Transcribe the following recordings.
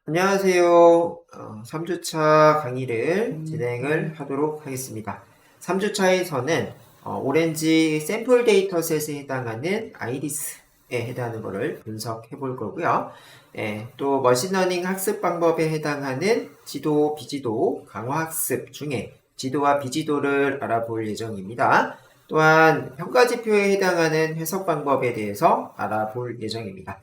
안녕하세요. 3주차 강의를 진행을 하도록 하겠습니다. 3주차에서는 오렌지 샘플 데이터셋에 해당하는 아이리스에 해당하는 것을 분석해 볼 거고요. 또 머신러닝 학습 방법에 해당하는 지도, 비지도, 강화 학습 중에 지도와 비지도를 알아볼 예정입니다. 또한 평가지표에 해당하는 해석 방법에 대해서 알아볼 예정입니다.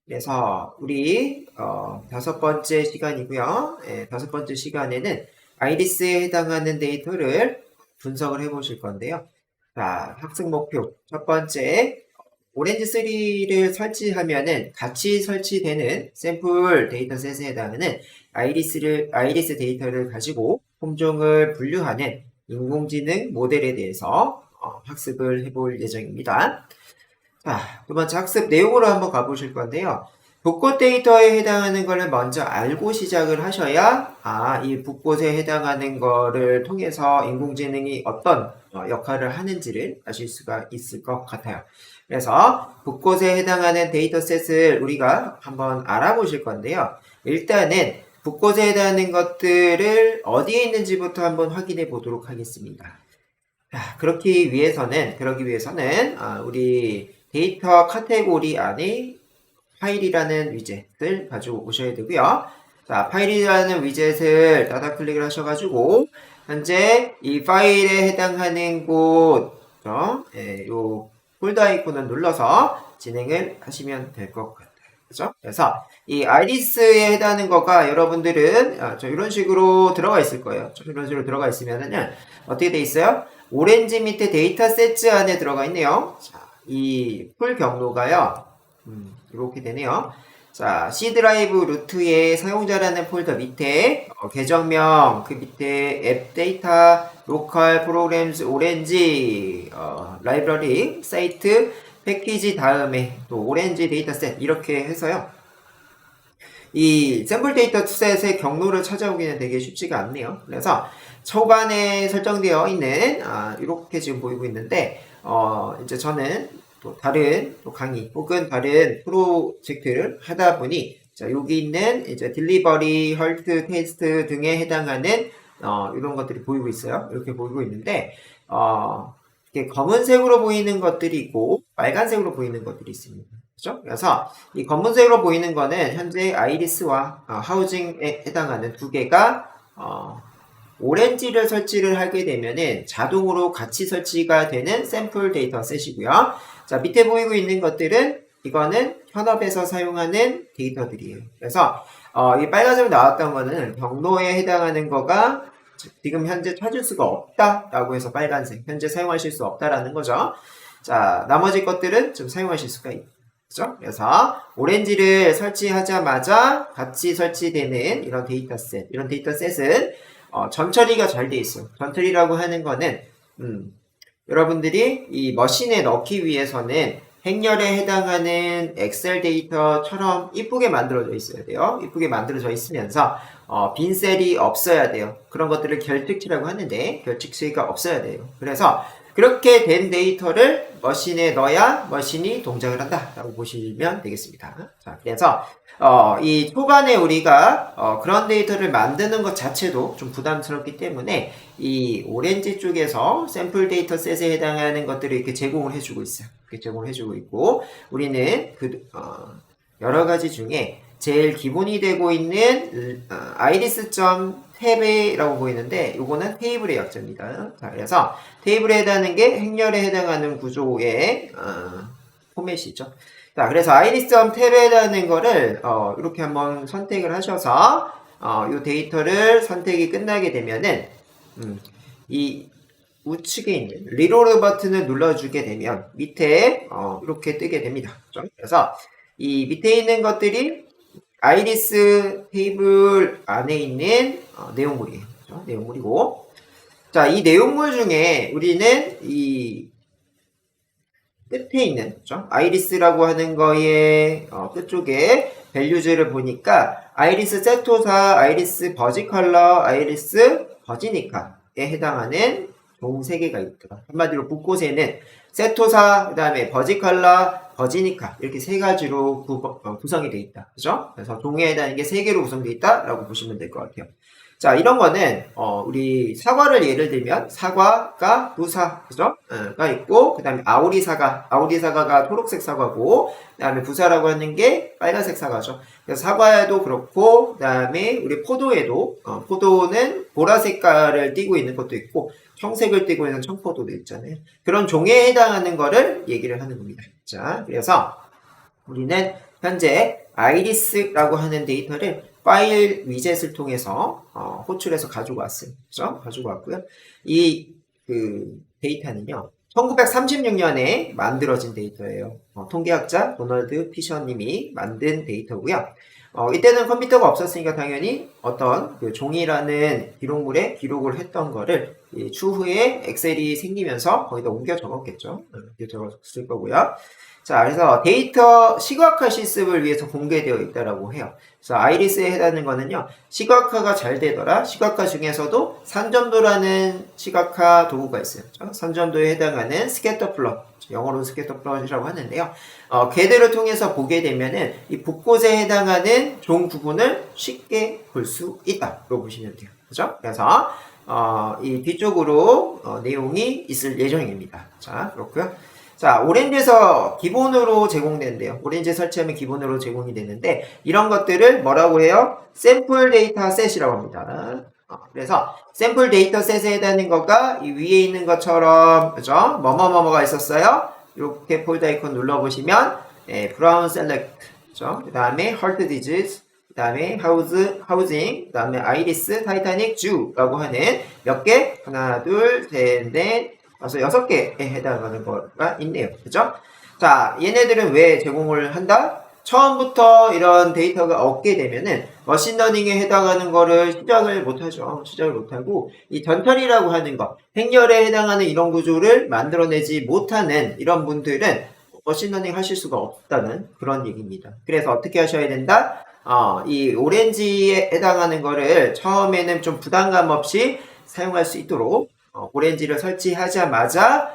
그래서 우리 5번째 시간이고요. 5번째 시간에는 아이리스에 해당하는 데이터를 분석을 해 보실 건데요. 자, 학습 목표 첫 번째, 오렌지 3를 설치하면은 같이 설치되는 샘플 데이터셋에 해당하는 아이리스 데이터를 가지고 품종을 분류하는 인공지능 모델에 대해서 학습을 해볼 예정입니다. 자, 두 번째 학습 내용으로 한번 가보실 건데요. 복고 데이터에 해당하는 거를 먼저 알고 시작을 하셔야, 이 복곳에 해당하는 거를 통해서 인공지능이 어떤 역할을 하는지를 아실 수가 있을 것 같아요. 그래서 복곳에 해당하는 데이터셋을 우리가 한번 알아보실 건데요. 일단은 복곳에 해당하는 것들을 어디에 있는지부터 한번 확인해 보도록 하겠습니다. 자, 그러기 위해서는 우리 데이터 카테고리 안에 파일이라는 위젯을 가지고 오셔야 되고요. 자, 파일이라는 위젯을 따다 클릭을 하셔가지고 현재 이 파일에 해당하는 곳, 요 폴더 아이콘을 눌러서 진행을 하시면 될 것 같아요. 그죠? 그래서 이 아이리스에 해당하는 거가 여러분들은 이런 식으로 들어가 있을 거예요. 이런 식으로 들어가 있으면은 어떻게 돼 있어요? 오렌지 밑에 데이터 세트 안에 들어가 있네요. 자, 이 풀 경로가요. 이렇게 되네요. 자, C 드라이브 루트의 사용자라는 폴더 밑에 계정명 그 밑에 앱 데이터 로컬 프로그램즈 오렌지 라이브러리 사이트 패키지 다음에 또 오렌지 데이터셋 이렇게 해서요. 이 샘플 데이터셋의 경로를 찾아오기는 되게 쉽지가 않네요. 그래서 초반에 설정되어 있는 이렇게 지금 보이고 있는데 이제 저는 또 다른 또 강의 혹은 다른 프로젝트를 하다 보니 자, 여기 있는 이제 딜리버리, 헐트, 테스트 등에 해당하는 이런 것들이 보이고 있어요. 이렇게 보이고 있는데 이렇게 검은색으로 보이는 것들이 있고 빨간색으로 보이는 것들이 있습니다. 그죠? 그래서 이 검은색으로 보이는 거는 현재 아이리스와 하우징에 해당하는 두 개가 오렌지를 설치를 하게 되면은 자동으로 같이 설치가 되는 샘플 데이터 셋이고요. 자, 밑에 보이고 있는 것들은 이거는 현업에서 사용하는 데이터들이에요. 그래서 이 빨간색으로 나왔던 거는 경로에 해당하는 거가 지금 현재 찾을 수가 없다라고 해서 빨간색, 현재 사용하실 수 없다라는 거죠. 자, 나머지 것들은 좀 사용하실 수가 있죠. 그래서 오렌지를 설치하자마자 같이 설치되는 이런 데이터셋은 전처리가 잘 돼 있어요. 전처리라고 하는 거는 여러분들이 이 머신에 넣기 위해서는 행렬에 해당하는 엑셀 데이터처럼 이쁘게 만들어져 있어야 돼요. 이쁘게 만들어져 있으면서 빈 셀이 없어야 돼요. 그런 것들을 결특치라고 하는데 결특치가 없어야 돼요. 그래서 그렇게 된 데이터를 머신에 넣어야 머신이 동작을 한다라고 보시면 되겠습니다. 자, 그래서 이 초반에 우리가 그런 데이터를 만드는 것 자체도 좀 부담스럽기 때문에 이 오렌지 쪽에서 샘플 데이터셋에 해당하는 것들을 이렇게 제공을 해주고 있어요. 이렇게 제공을 해주고 있고 우리는 여러 가지 중에 제일 기본이 되고 있는 iris.tab이라고 보이는데 요거는 테이블의 약자입니다. 자, 그래서 테이블에 해당하는 게 행렬에 해당하는 구조의 포맷이죠. 자, 그래서 iris.tab에 해당하는 거를 이렇게 한번 선택을 하셔서 이 데이터를 선택이 끝나게 되면은 이 우측에 있는 리로드 버튼을 눌러주게 되면 밑에 이렇게 뜨게 됩니다. 그래서 이 밑에 있는 것들이 아이리스 테이블 안에 있는 내용물이에요. 그렇죠? 내용물이고 자, 이 내용물 중에 우리는 이 끝에 있는 그렇죠? 아이리스라고 하는 거의 끝쪽에 밸류즈를 보니까 아이리스 세토사, 아이리스 버지컬러, 아이리스 버지니카에 해당하는 총 3개가 있더라. 한마디로 곳곳에는 세토사, 그 다음에 버지칼라, 버지니카 이렇게 세 가지로 구성이 되어 있다. 그죠? 그래서 종에 해당하는 게 세 개로 구성되어 있다라고 보시면 될 것 같아요. 자, 이런 거는 우리 사과를 예를 들면 사과가 부사, 그죠? 가 있고 그 다음에 아오리사과가 초록색 사과고 그 다음에 부사라고 하는 게 빨간색 사과죠. 그래서 사과에도 그렇고 그 다음에 우리 포도에도 포도는 보라 색깔을 띠고 있는 것도 있고 청색을 띠고 있는 청포도도 있잖아요. 그런 종에 해당하는 거를 얘기를 하는 겁니다. 자, 그래서 우리는 현재 아이리스라고 하는 데이터를 파일 위젯을 통해서 호출해서 가지고 왔어요. 그죠? 가지고 왔고요. 이 데이터는요. 1936년에 만들어진 데이터예요. 통계학자 도널드 피셔님이 만든 데이터고요. 이때는 컴퓨터가 없었으니까 당연히 어떤 종이라는 기록물에 기록을 했던 거를 추후에 엑셀이 생기면서 거기다 옮겨 적었겠죠. 옮겨 적었을 거고요. 자, 그래서 데이터 시각화 실습을 위해서 공개되어 있다라고 해요. 그래서 아이리스에 해당하는 거는요, 시각화가 잘 되더라. 시각화 중에서도 산점도라는 시각화 도구가 있어요. 산점도에 해당하는 스캐터 플롯, 영어로 스캐터 플롯이라고 하는데요. 걔들을 통해서 보게 되면은 이 곳곳에 해당하는 종 부분을 쉽게 볼 수 있다고 보시면 돼요. 그죠? 그래서 이 뒤쪽으로 내용이 있을 예정입니다. 자, 그렇고요. 자, 오렌지에서 기본으로 제공되는데요. 오렌지 설치하면 기본으로 제공이 되는데 이런 것들을 뭐라고 해요? 샘플 데이터 셋이라고 합니다. 그래서 샘플 데이터 셋에 해당하는 거가 이 위에 있는 것처럼 그죠? 뭐뭐뭐뭐가 있었어요. 이렇게 폴더 아이콘 눌러보시면 브라운 셀렉트 그죠? 그 다음에 헐트 디지즈 그 다음에 하우징, 그 다음에 아이리스, 타이타닉, 주라고 하는 몇 개? 하나, 둘, 셋, 넷, 그래서 6개에 해당하는 거가 있네요. 그죠? 자, 얘네들은 왜 제공을 한다? 처음부터 이런 데이터가 얻게 되면은 머신러닝에 해당하는 거를 시작을 못하죠. 시작을 못하고 이 전철이라고 하는 거, 행렬에 해당하는 이런 구조를 만들어내지 못하는 이런 분들은 머신러닝 하실 수가 없다는 그런 얘기입니다. 그래서 어떻게 하셔야 된다? 이 오렌지에 해당하는 거를 처음에는 좀 부담감 없이 사용할 수 있도록 오렌지를 설치하자마자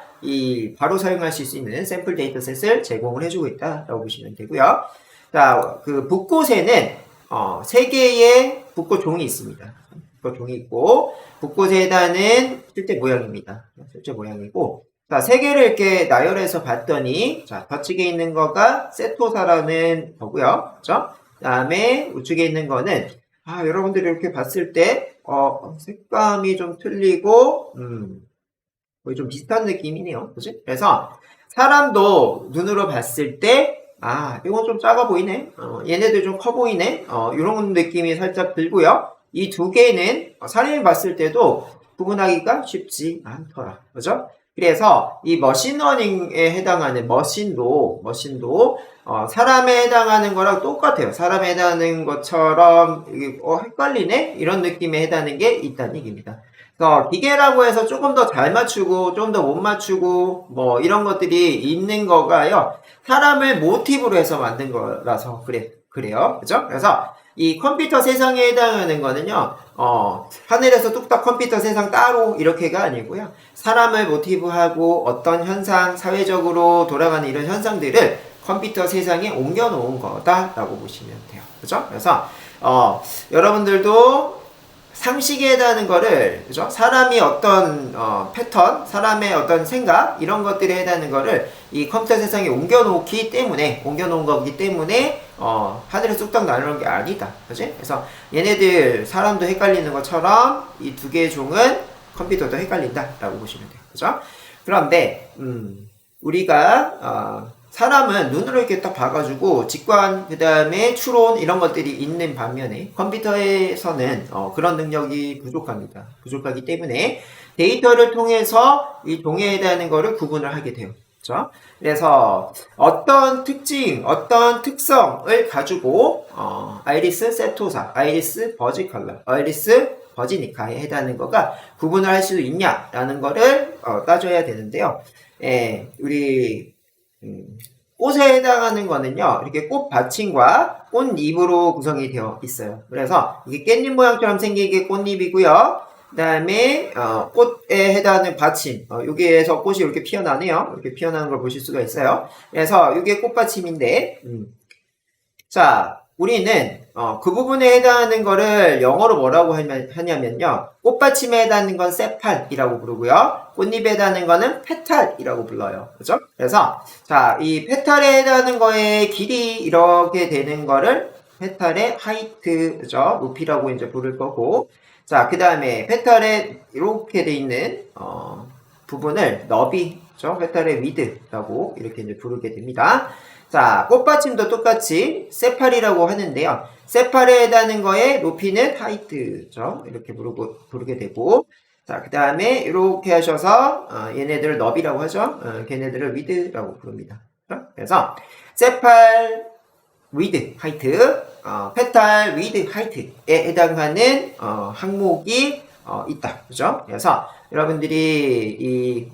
바로 사용할 수 있는 샘플 데이터셋을 제공을 해주고 있다라고 보시면 되고요. 자, 붓꽃에는 3개의 붓꽃 종이 있습니다. 붓꽃 종이 있고 붓꽃에 해당하는 실제 모양입니다. 실제 모양이고 자, 3개를 이렇게 나열해서 봤더니 자, 좌측에 있는 거가 세토사라는 거고요. 그죠? 그 다음에 우측에 있는 거는 여러분들이 이렇게 봤을 때 색감이 좀 틀리고 거의 좀 비슷한 느낌이네요. 그치? 그래서 사람도 눈으로 봤을 때 이건 좀 작아 보이네. 얘네들 좀 커 보이네. 이런 느낌이 살짝 들고요. 이 두 개는 사람이 봤을 때도 구분하기가 쉽지 않더라. 그죠? 그래서 이 머신러닝에 해당하는 머신도 사람에 해당하는 거랑 똑같아요. 사람에 해당하는 것처럼 헷갈리네? 이런 느낌에 해당하는 게 있다는 얘기입니다. 그래서 기계라고 해서 조금 더 잘 맞추고 좀 더 못 맞추고 뭐 이런 것들이 있는 거가요. 사람을 모티브로 해서 만든 거라서 그래요. 그죠? 그래서 이 컴퓨터 세상에 해당하는 거는요. 하늘에서 뚝딱 컴퓨터 세상 따로 이렇게가 아니고요. 사람을 모티브하고 어떤 현상, 사회적으로 돌아가는 이런 현상들을 컴퓨터 세상에 옮겨놓은 거다라고 보시면 돼요. 그죠? 그래서 여러분들도 상식에 해당하는 거를 그죠? 사람이 어떤 패턴, 사람의 어떤 생각 이런 것들에 해당하는 거를 이 컴퓨터 세상에 옮겨놓은 거기 때문에 하늘에 뚝딱 나누는 게 아니다. 그지? 그래서 얘네들 사람도 헷갈리는 것처럼 이 두 개의 종은 컴퓨터도 헷갈린다라고 보시면 돼요. 그죠? 그런데 우리가 사람은 눈으로 이렇게 딱 봐가지고 직관, 그 다음에 추론 이런 것들이 있는 반면에 컴퓨터에서는 그런 능력이 부족합니다. 부족하기 때문에 데이터를 통해서 이 종에 해당하는 거를 구분을 하게 돼요. 그렇죠? 그래서 어떤 특징, 어떤 특성을 가지고 아이리스 세토사, 아이리스 버지칼라, 아이리스 버지니카에 해당하는 거가 구분을 할 수 있냐라는 거를 따져야 되는데요. 우리 꽃에 해당하는 거는요, 이렇게 꽃 받침과 꽃잎으로 구성이 되어 있어요. 그래서 이게 깻잎 모양처럼 생긴 게 꽃잎이고요. 그 다음에 꽃에 해당하는 받침, 여기에서 꽃이 이렇게 피어나네요. 이렇게 피어나는 걸 보실 수가 있어요. 그래서 이게 꽃받침인데, 자, 우리는 그 부분에 해당하는 거를 영어로 뭐라고 하냐면요. 꽃받침에 해당하는 건 세팔이라고 부르고요. 꽃잎에 해당하는 거는 페탈이라고 불러요. 그죠? 그래서 자, 이 페탈에 해당하는 거의 길이 이렇게 되는 거를 페탈의 하이트, 그죠? 높이라고 이제 부를 거고, 자, 그 다음에 페탈에 이렇게 돼 있는 부분을 너비, 그죠? 페탈의 위드라고 이렇게 이제 부르게 됩니다. 자, 꽃받침도 똑같이 세팔이라고 하는데요. 세팔에 해당하는 거에 높이는 하이트죠. 이렇게 부르게 되고, 자, 그 다음에 이렇게 하셔서 얘네들을 너비라고 하죠. 걔네들을 위드라고 부릅니다. 그래서 세팔 위드 하이트, 페탈 위드 하이트에 해당하는 항목이 있다. 그죠? 그래서 여러분들이 이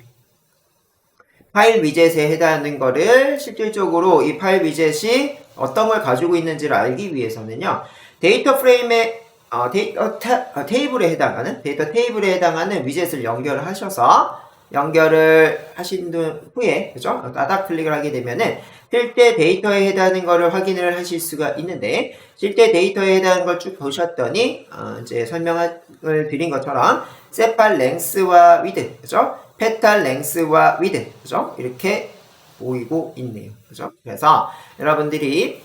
파일 위젯에 해당하는 거를 실질적으로 이 파일 위젯이 어떤 걸 가지고 있는지를 알기 위해서는요. 데이터 프레임에 테이블에 해당하는 위젯을 연결을 하신 후에, 그죠? 따닥 클릭을 하게 되면은 실제 데이터에 해당하는 거를 확인을 하실 수가 있는데, 실제 데이터에 해당하는 걸 쭉 보셨더니 이제 설명을 드린 것처럼 세팔 랭스와 위드, 그죠? 페탈 랭스와 위드, 그죠? 이렇게 보이고 있네요. 그죠? 그래서 여러분들이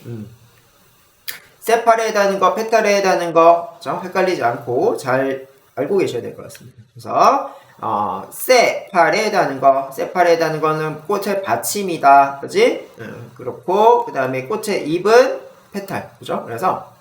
세팔에 해당하는 거, 페탈에 해당하는 거, 그죠? 헷갈리지 않고 잘 알고 계셔야 될 것 같습니다. 그래서 세팔에 해당하는 거는 꽃의 받침이다. 그지? 그렇고, 그 다음에 꽃의 잎은 페탈. 그죠? 그래서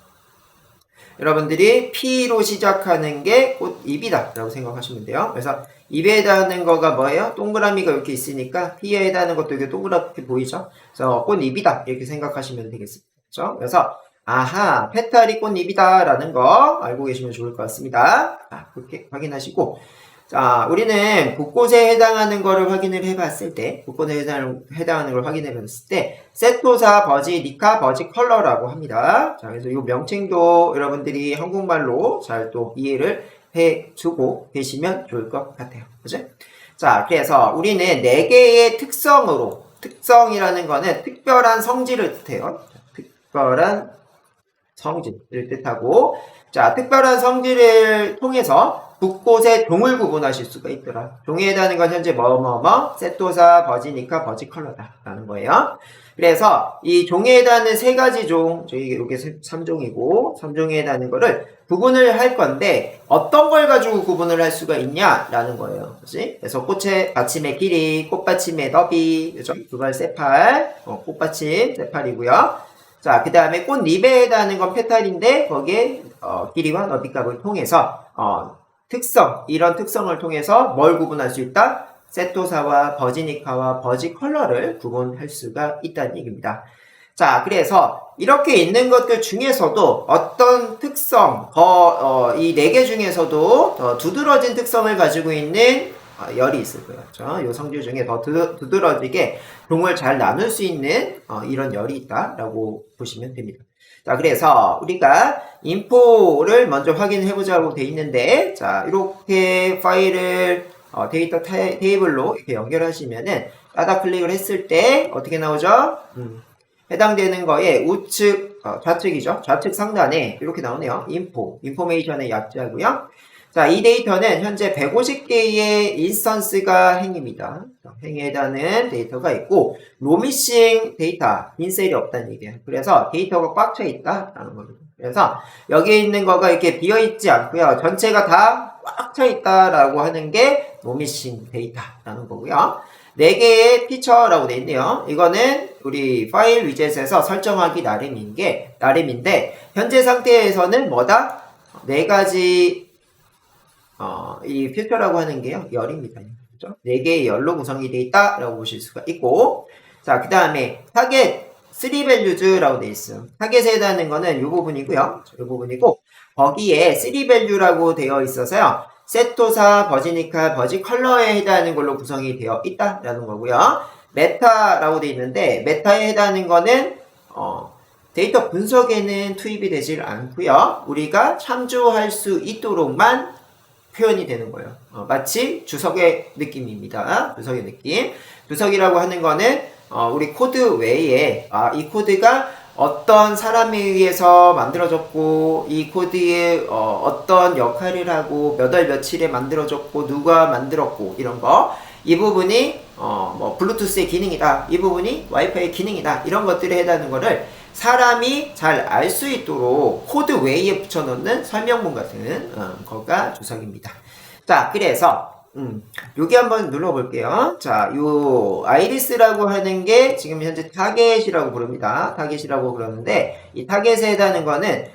여러분들이 P로 시작하는 게 꽃잎이다 라고 생각하시면 돼요. 그래서 잎에 해당하는 거가 뭐예요? 동그라미가 이렇게 있으니까 P에 해당하는 것도 이렇게 동그랗게 보이죠? 그래서 꽃잎이다 이렇게 생각하시면 되겠습니다. 그렇죠? 그래서 아하, 페탈이 꽃잎이다 라는 거 알고 계시면 좋을 것 같습니다. 그렇게 확인하시고, 자, 우리는 곳곳에 해당하는 거를 확인을 해봤을 때, 곳곳에 해당하는 걸 확인해 봤을 때, 세토사, 버지, 니카, 버지, 컬러라고 합니다. 자, 그래서 이 명칭도 여러분들이 한국말로 잘 또 이해를 해주고 계시면 좋을 것 같아요. 그죠? 자, 그래서 우리는 4개의 특성이라는 거는 특별한 성질을 뜻해요. 특별한 성질을 뜻하고, 자, 특별한 성질을 통해서 곳곳의 종을 구분하실 수가 있더라. 종에 해당하는 건 현재 세토사, 버지니카, 버지컬러다 라는 거예요. 그래서 이 종에 해당하는 3가지 종, 저희 이게 3종이고 3종에 해당하는 거를 구분을 할 건데 어떤 걸 가지고 구분을 할 수가 있냐라는 거예요. 그치? 그래서 꽃의 받침의 길이, 꽃받침의 너비, 그죠? 그걸 세팔, 꽃받침 세팔이고요. 자, 그 다음에 꽃잎에 해당하는 건 페탈인데 거기에 길이와 너비값을 통해서 이런 특성을 통해서 뭘 구분할 수 있다? 세토사와 버지니카와 버지컬러를 구분할 수가 있다는 얘기입니다. 자, 그래서 이렇게 있는 것들 중에서도 어떤 특성, 이 4개 중에서도 더 두드러진 특성을 가지고 있는 열이 있을 거예요. 그렇죠? 이 성질 중에 더 두드러지게 종을 잘 나눌 수 있는 이런 열이 있다라고 보시면 됩니다. 자, 그래서 우리가 인포를 먼저 확인해 보자고 돼 있는데, 자, 이렇게 파일을 데이터 테이블로 이렇게 연결하시면은 따다 클릭을 했을 때 어떻게 나오죠? 해당되는 거에 우측, 좌측이죠. 좌측 상단에 이렇게 나오네요. 인포메이션의 약자고요. 자, 이 데이터는 현재 150개의 인스턴스가 행입니다. 행에 해당하는 데이터가 있고, 로미싱 데이터, 인셀이 없다는 얘기예요. 그래서 데이터가 꽉 차 있다라는 겁니다. 그래서 여기에 있는 거가 이렇게 비어있지 않고요. 전체가 다 꽉 차 있다라고 하는 게 로미싱 데이터라는 거고요. 4개의 피처라고 되어 있네요. 이거는 우리 파일 위젯에서 설정하기 나름인데, 현재 상태에서는 뭐다? 4가지 이 필터라고 하는 게요, 열입니다. 그죠? 4개의 열로 구성이 되어 있다라고 보실 수가 있고, 자, 그 다음에 타겟 3values라고 되어 있어요. 타겟에 해당하는 거는 이 부분이고요. 이 부분이고, 거기에 3value라고 되어 있어서요, 세토사, 버지니카, 버지컬러에 해당하는 걸로 구성이 되어 있다라는 거고요. 메타라고 되어 있는데, 메타에 해당하는 거는 데이터 분석에는 투입이 되질 않고요. 우리가 참조할 수 있도록만 표현이 되는 거예요. 마치 주석의 느낌입니다. 주석의 느낌. 주석이라고 하는 거는 우리 코드 외에 이 코드가 어떤 사람에 의해서 만들어졌고 이 코드에 어떤 역할을 하고 몇 월 며칠에 만들어졌고 누가 만들었고 이런 거 이 부분이 뭐 블루투스의 기능이다 이 부분이 와이파이의 기능이다 이런 것들에 해당하는 거를 사람이 잘 알 수 있도록 코드 외에 붙여놓는 설명문 같은 거가 주석입니다. 자, 그래서 여기 한번 눌러볼게요. 자, 요 아이리스라고 하는 게 지금 현재 타겟이라고 부릅니다. 타겟이라고 그러는데 이 타겟에 해당하는 거는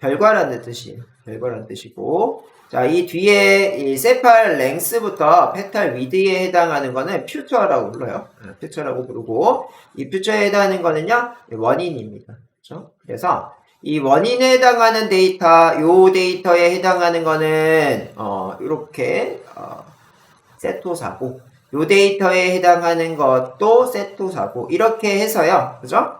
결과라는 뜻이에요. 결과라는 뜻이고, 자, 이 뒤에 이 세팔 랭스부터 페탈 위드에 해당하는 거는 퓨처라고 불러요. 퓨처라고 부르고, 이 퓨처에 해당하는 거는요 원인입니다. 그렇죠? 그래서 이 원인에 해당하는 데이터, 요 데이터에 해당하는 거는 이렇게 세토사고, 요 데이터에 해당하는 것도 세토사고, 이렇게 해서요, 그죠?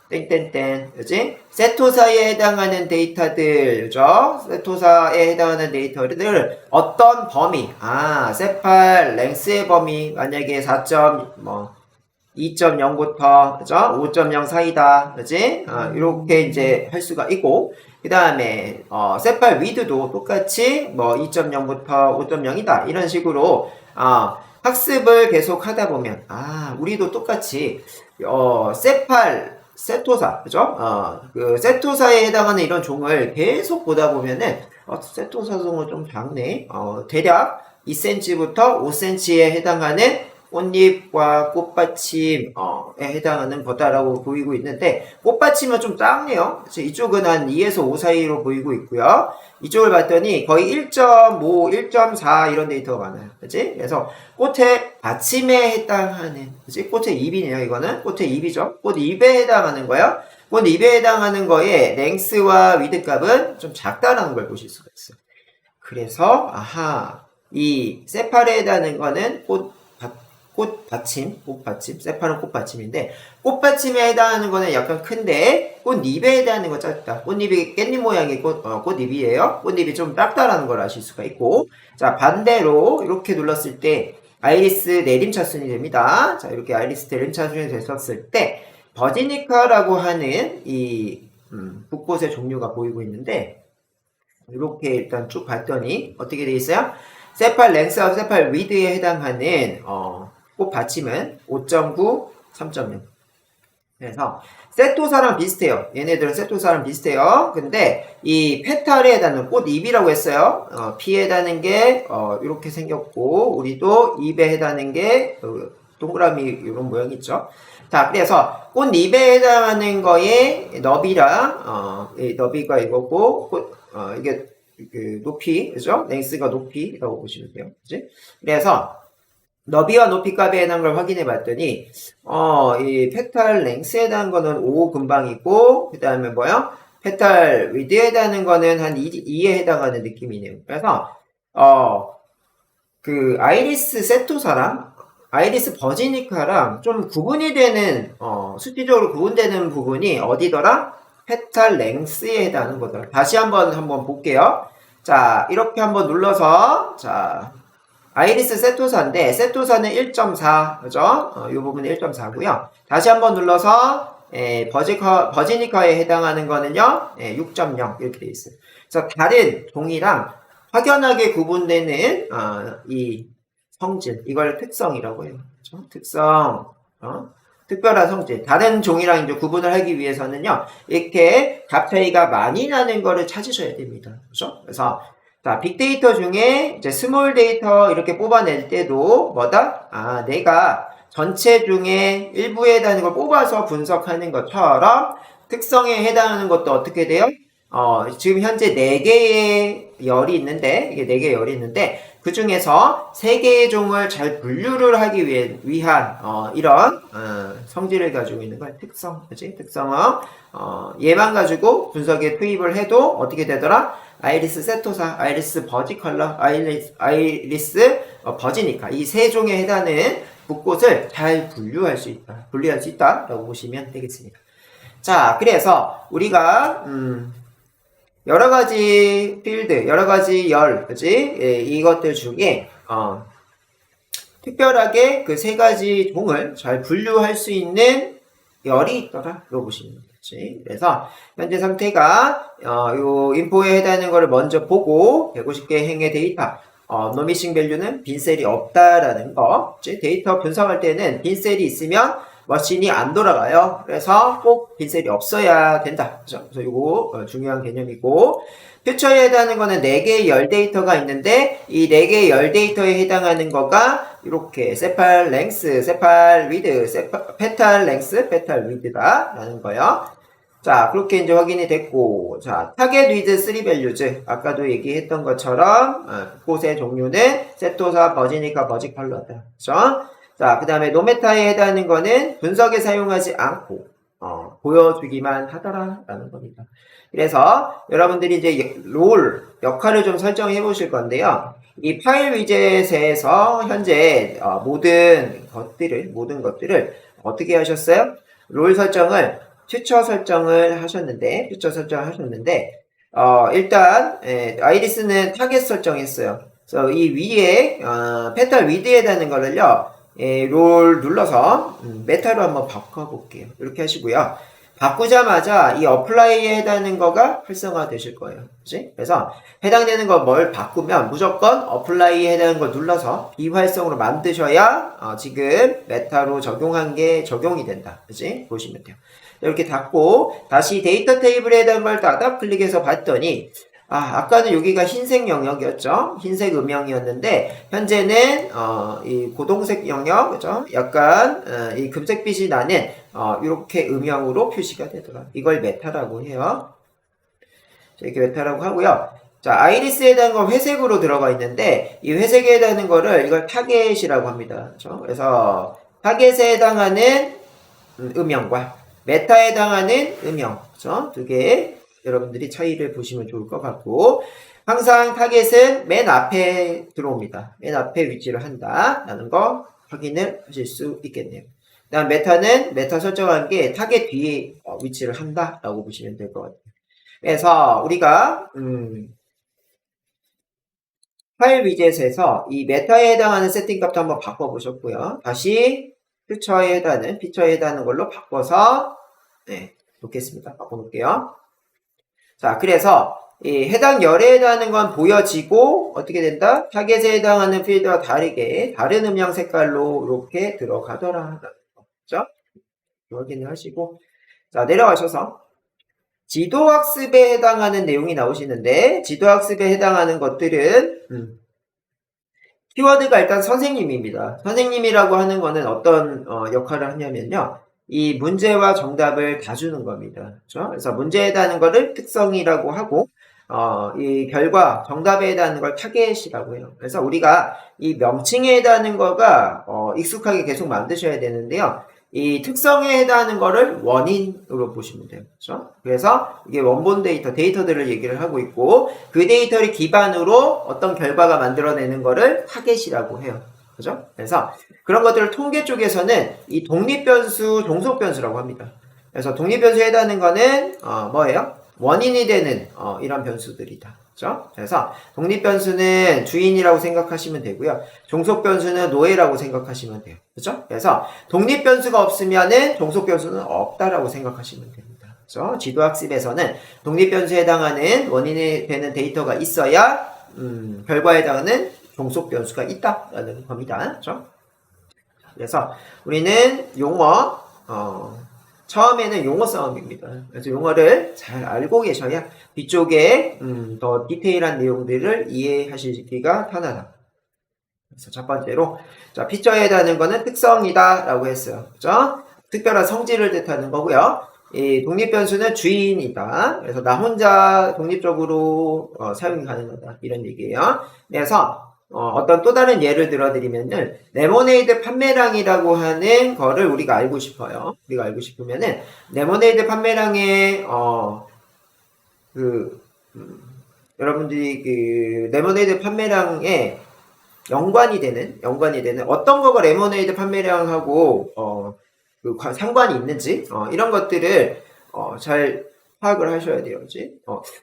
땡땡땡, 그지? 세토사에 해당하는 데이터들, 그죠? 세토사에 해당하는 데이터들, 어떤 범위, 세팔 랭스의 범위, 만약에 2.0부터, 그죠? 5.0 사이다, 그지? 이렇게 이제 할 수가 있고, 그 다음에, 세팔 위드도 똑같이, 2.0부터 5.0이다. 이런 식으로, 학습을 계속 하다 보면, 우리도 똑같이, 세토사, 그죠? 그 세토사에 해당하는 이런 종을 계속 보다 보면은, 세토사 종은 좀 작네. 대략 2cm부터 5cm에 해당하는 꽃잎과 꽃받침에 해당하는 거다라고 보이고 있는데, 꽃받침은 좀 작네요. 이쪽은 한 2에서 5 사이로 보이고 있고요. 이쪽을 봤더니 거의 1.5, 1.4 이런 데이터가 많아요. 그치? 그래서 꽃의 받침에 해당하는, 그치? 꽃의 잎이네요, 이거는. 꽃의 잎이죠. 꽃 잎에 해당하는 거예요. 꽃 잎에 해당하는 거에 랭스와 위드 값은 좀 작다라는 걸 보실 수가 있어요. 그래서, 이 세팔에 해당하는 거는 꽃받침, 세팔은 꽃받침인데, 꽃받침에 해당하는 거는 약간 큰데, 꽃잎에 해당하는 거 작다. 꽃잎이 깻잎 모양의 꽃잎이에요. 꽃잎이 좀 작다라는 걸 아실 수가 있고, 자, 반대로 이렇게 눌렀을 때, 아이리스 내림차순이 됩니다. 자, 이렇게 아이리스 내림차순이 됐었을 때, 버지니카라고 하는 이, 붓꽃의 종류가 보이고 있는데, 이렇게 일단 쭉 봤더니, 어떻게 되어 있어요? 세팔 랭스와 세팔 위드에 해당하는, 꽃 받침은 5.9, 3.0. 그래서 세토사랑 비슷해요. 얘네들은 세토사랑 비슷해요. 근데 이 페탈에 해당하는 꽃 잎이라고 했어요. P에 해당하는 게 이렇게 생겼고, 우리도 잎에 해당하는 게 동그라미 이런 모양이 있죠. 자, 그래서 꽃 잎에 해당하는 거에 너비랑 너비가 이거고, 이게 그 높이, 그죠? 랭스가 높이라고 보시면 돼요. 그치? 그래서 너비와 높이 값에 해당한 걸 확인해 봤더니, 이 페탈 랭스에 해당한 거는 5 금방이고, 그 다음에 뭐요? 페탈 위드에 해당하는 거는 한 2에 해당하는 느낌이네요. 그래서, 그 아이리스 세토사랑 아이리스 버지니카랑 좀 구분이 되는, 수치적으로 구분되는 부분이 어디더라? 페탈 랭스에 해당하는 거더라. 다시 한번 볼게요. 자, 이렇게 한번 눌러서, 자, 아이리스 세토사인데, 세토사는 1.4, 그죠? 이 부분은 1.4고요. 다시 한번 눌러서, 버지니카에 해당하는 거는요, 6.0, 이렇게 돼 있어요. 그래서 다른 종이랑 확연하게 구분되는, 이 성질, 이걸 특성이라고 해요. 그죠? 특성, 특별한 성질. 다른 종이랑 이제 구분을 하기 위해서는요, 이렇게 값 차이가 많이 나는 거를 찾으셔야 됩니다. 그죠? 그래서, 자, 빅데이터 중에 이제 스몰 데이터 이렇게 뽑아낼 때도 뭐다? 내가 전체 중에 일부에 해당하는 걸 뽑아서 분석하는 것처럼 특성에 해당하는 것도 어떻게 돼요? 지금 현재 4개의 열이 있는데, 이게 4개의 열이 있는데, 그 중에서 3개의 종을 잘 분류를 하기 위한, 이런, 성질을 가지고 있는 걸 특성, 그치? 특성은, 얘만 가지고 분석에 투입을 해도 어떻게 되더라? 아이리스 세토사, 아이리스 버지컬러, 아이리스 버지니카. 이 3종에 해당하는 붓꽃을 잘 분류할 수 있다. 라고 보시면 되겠습니다. 자, 그래서 우리가, 여러 가지 필드, 여러 가지 열, 그지? 예, 이것들 중에, 특별하게 그 세 가지 종을 잘 분류할 수 있는 열이 있더라. 이거 보시면 되지. 그래서 현재 상태가 요 인포에 해당하는 거를 먼저 보고 150개 행의 데이터 노미싱 밸류는 빈셀이 없다라는 거. 데이터 분석할 때는 빈셀이 있으면 머신이 안 돌아가요. 그래서 꼭 빈셀이 없어야 된다. 그래서 이거 중요한 개념이고, 퓨처에 해당하는 거는 4개의 열 데이터가 있는데 이 4개의 열 데이터에 해당하는 거가 이렇게 세팔 랭스, 세팔 위드, 페탈 랭스, 페탈 위드다 라는 거요. 자, 그렇게 이제 확인이 됐고, 자, 타겟 위드 3 밸류즈. 아까도 얘기했던 것처럼, 곳의 종류는 세토사, 버지니카, 버직 컬러다. 그죠? 자, 그 다음에 노메타에 해당하는 거는 분석에 사용하지 않고, 보여주기만 하더라. 라는 겁니다. 그래서 여러분들이 이제 롤, 역할을 좀 설정해 보실 건데요. 이 파일 위젯에서 현재 모든 것들을 어떻게 하셨어요? 롤 설정을 퓨처 설정을 하셨는데, 일단, 아이리스는 타겟 설정했어요. 그래서 이 위에, 페탈 위드에 해당하는 거를요, 롤 눌러서, 메타로 한번 바꿔볼게요. 이렇게 하시고요. 바꾸자마자 이 어플라이에 해당하는 거가 활성화 되실 거예요. 그치? 그래서 해당되는 거 뭘 바꾸면 무조건 어플라이에 해당하는 걸 눌러서 비활성으로 만드셔야, 지금 메타로 적용한 게 적용이 된다. 그치? 보시면 돼요. 이렇게 닫고 다시 데이터 테이블에 해당한 걸 닫아 클릭해서 봤더니 아까는 여기가 흰색 영역이었죠. 흰색 음영이었는데 현재는 이 고동색 영역, 그죠? 약간 이 금색빛이 나는 이렇게 음영으로 표시가 되더라. 이걸 메타라고 해요. 이렇게 메타라고 하고요. 자, 아이리스에 대한 건 회색으로 들어가 있는데 이 회색에 해당하는 거를 이걸 타겟이라고 합니다. 그죠? 그래서 타겟에 해당하는 음영과 메타에 해당하는 음영, 그죠? 두 개 여러분들이 차이를 보시면 좋을 것 같고, 항상 타겟은 맨 앞에 들어옵니다. 맨 앞에 위치를 한다라는 거 확인을 하실 수 있겠네요. 그다음 메타는 메타 설정한 게 타겟 뒤에 위치를 한다라고 보시면 될 것 같아요. 그래서 우리가 파일 위젯에서 이 메타에 해당하는 세팅 값도 한번 바꿔보셨고요. 다시 피처에 해당하는 걸로 바꿔서 놓겠습니다. 바꿔놓을게요. 자, 그래서 이 해당 열에 해당하는 건 보여지고 어떻게 된다? 타겟에 해당하는 필드와 다르게 다른 음영 색깔로 이렇게 들어가더라. 그죠? 확인을 하시고 자, 내려가셔서 지도학습에 해당하는 내용이 나오시는데 지도학습에 해당하는 것들은 키워드가 일단 선생님입니다. 선생님이라고 하는 거는 어떤 역할을 하냐면요. 이 문제와 정답을 다 주는 겁니다. 그렇죠? 그래서 문제에 해당하는 거를 특성이라고 하고 이 결과, 정답에 해당하는 걸 타겟이라고 해요. 그래서 우리가 이 명칭에 해당하는 거가 익숙하게 계속 만드셔야 되는데요. 이 특성에 해당하는 거를 원인으로 보시면 돼요. 그렇죠? 그래서 이게 원본 데이터들을 얘기를 하고 있고 그 데이터를 기반으로 어떤 결과가 만들어내는 거를 타겟이라고 해요. 그죠? 그래서 그런 것들을 통계 쪽에서는 이 독립변수, 종속변수라고 합니다. 그래서 독립변수에 해당하는 거는 뭐예요? 원인이 되는 이런 변수들이다. 그죠? 그래서 독립변수는 주인이라고 생각하시면 되고요. 종속변수는 노예라고 생각하시면 돼요. 그죠? 그래서 독립변수가 없으면은 종속변수는 없다라고 생각하시면 됩니다. 그죠? 지도학습에서는 독립변수에 해당하는 원인이 되는 데이터가 있어야 결과에 해당하는 종속변수가 있다라는 겁니다. 그죠? 그래서 우리는 용어 처음에는 용어 싸움입니다. 그래서 용어를 잘 알고 계셔야 뒤쪽에 더 디테일한 내용들을 이해하시기가 편하다. 그래서 첫 번째로 자, 피처에 해당하는 거는 특성이다 라고 했어요. 그죠? 특별한 성질을 뜻하는 거고요. 이 독립변수는 주인이다. 그래서 나 혼자 독립적으로 사용이 가능하다. 이런 얘기예요. 그래서 어떤 또 다른 예를 들어드리면은 레모네이드 판매량이라고 하는 거를 우리가 알고 싶어요. 우리가 알고 싶으면은 레모네이드 판매량의 여러분들이 그 레모네이드 판매량에 연관이 되는 어떤 거가 레모네이드 판매량하고 상관이 있는지 이런 것들을 잘 파악을 하셔야 돼요. 그지?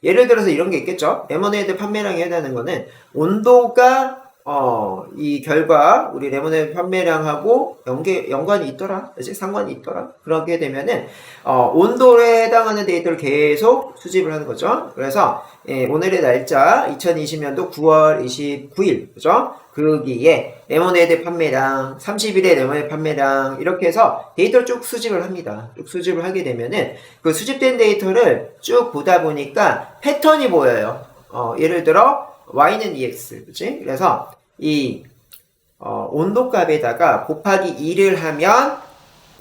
예를 들어서 이런 게 있겠죠? 레모네이드 판매량에 해당하는 거는 온도가 이 결과 우리 레모네이드 판매량하고 연관이 있더라. 그지? 상관이 있더라. 그렇게 되면은 온도에 해당하는 데이터를 계속 수집을 하는 거죠. 그래서 오늘의 날짜 2020년도 9월 29일 그죠? 그기에 레모네이드 판매량, 30일의 레모네이드 판매량 이렇게 해서 데이터를 쭉 수집을 합니다. 쭉 수집을 하게 되면은 그 수집된 데이터를 쭉 보다 보니까 패턴이 보여요. 예를 들어 y는 EX, 그치? 그래서 이 온도값에다가 곱하기 2를 하면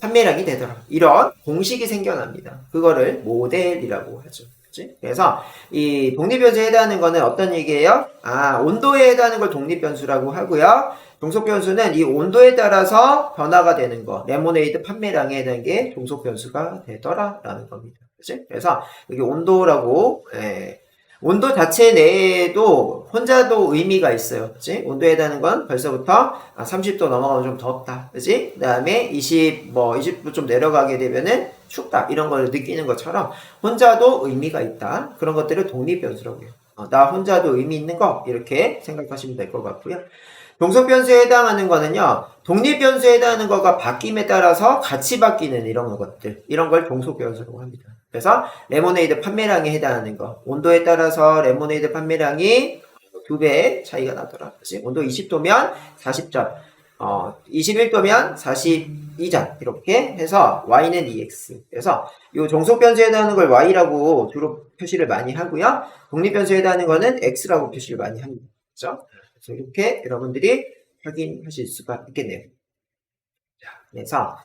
판매량이 되더라. 이런 공식이 생겨납니다. 그거를 모델이라고 하죠. 그치? 그래서 이 독립변수에 해당하는 거는 어떤 얘기예요? 온도에 해당하는 걸 독립변수라고 하고요. 종속변수는 이 온도에 따라서 변화가 되는 거, 레모네이드 판매량에 해당하는 게 종속변수가 되더라라는 겁니다. 그치? 그래서 여기 온도라고 온도 자체 내에도 혼자도 의미가 있어요. 그치? 온도에 해당하는 건 벌써부터 30도 넘어가면 좀 덥다. 그치? 그 다음에 20도 좀 내려가게 되면은 춥다. 이런 걸 느끼는 것처럼 혼자도 의미가 있다. 그런 것들을 독립변수라고 해요. 나 혼자도 의미 있는 거. 이렇게 생각하시면 될 것 같고요. 종속변수에 해당하는 거는요, 독립변수에 해당하는 거가 바뀜에 따라서 같이 바뀌는 이런 것들, 이런 걸 종속변수라고 합니다. 그래서 레모네이드 판매량에 해당하는 거, 온도에 따라서 레모네이드 판매량이 2배 차이가 나더라. 그치? 온도 20도면 40점, 21도면 42점, 이렇게 해서 y는 EX. 그래서 이 종속변수에 해당하는 걸 y라고 주로 표시를 많이 하고요. 독립변수에 해당하는 거는 x라고 표시를 많이 합니다. 그렇죠? 그래서 이렇게 여러분들이 확인하실 수가 있겠네요. 자, 그래서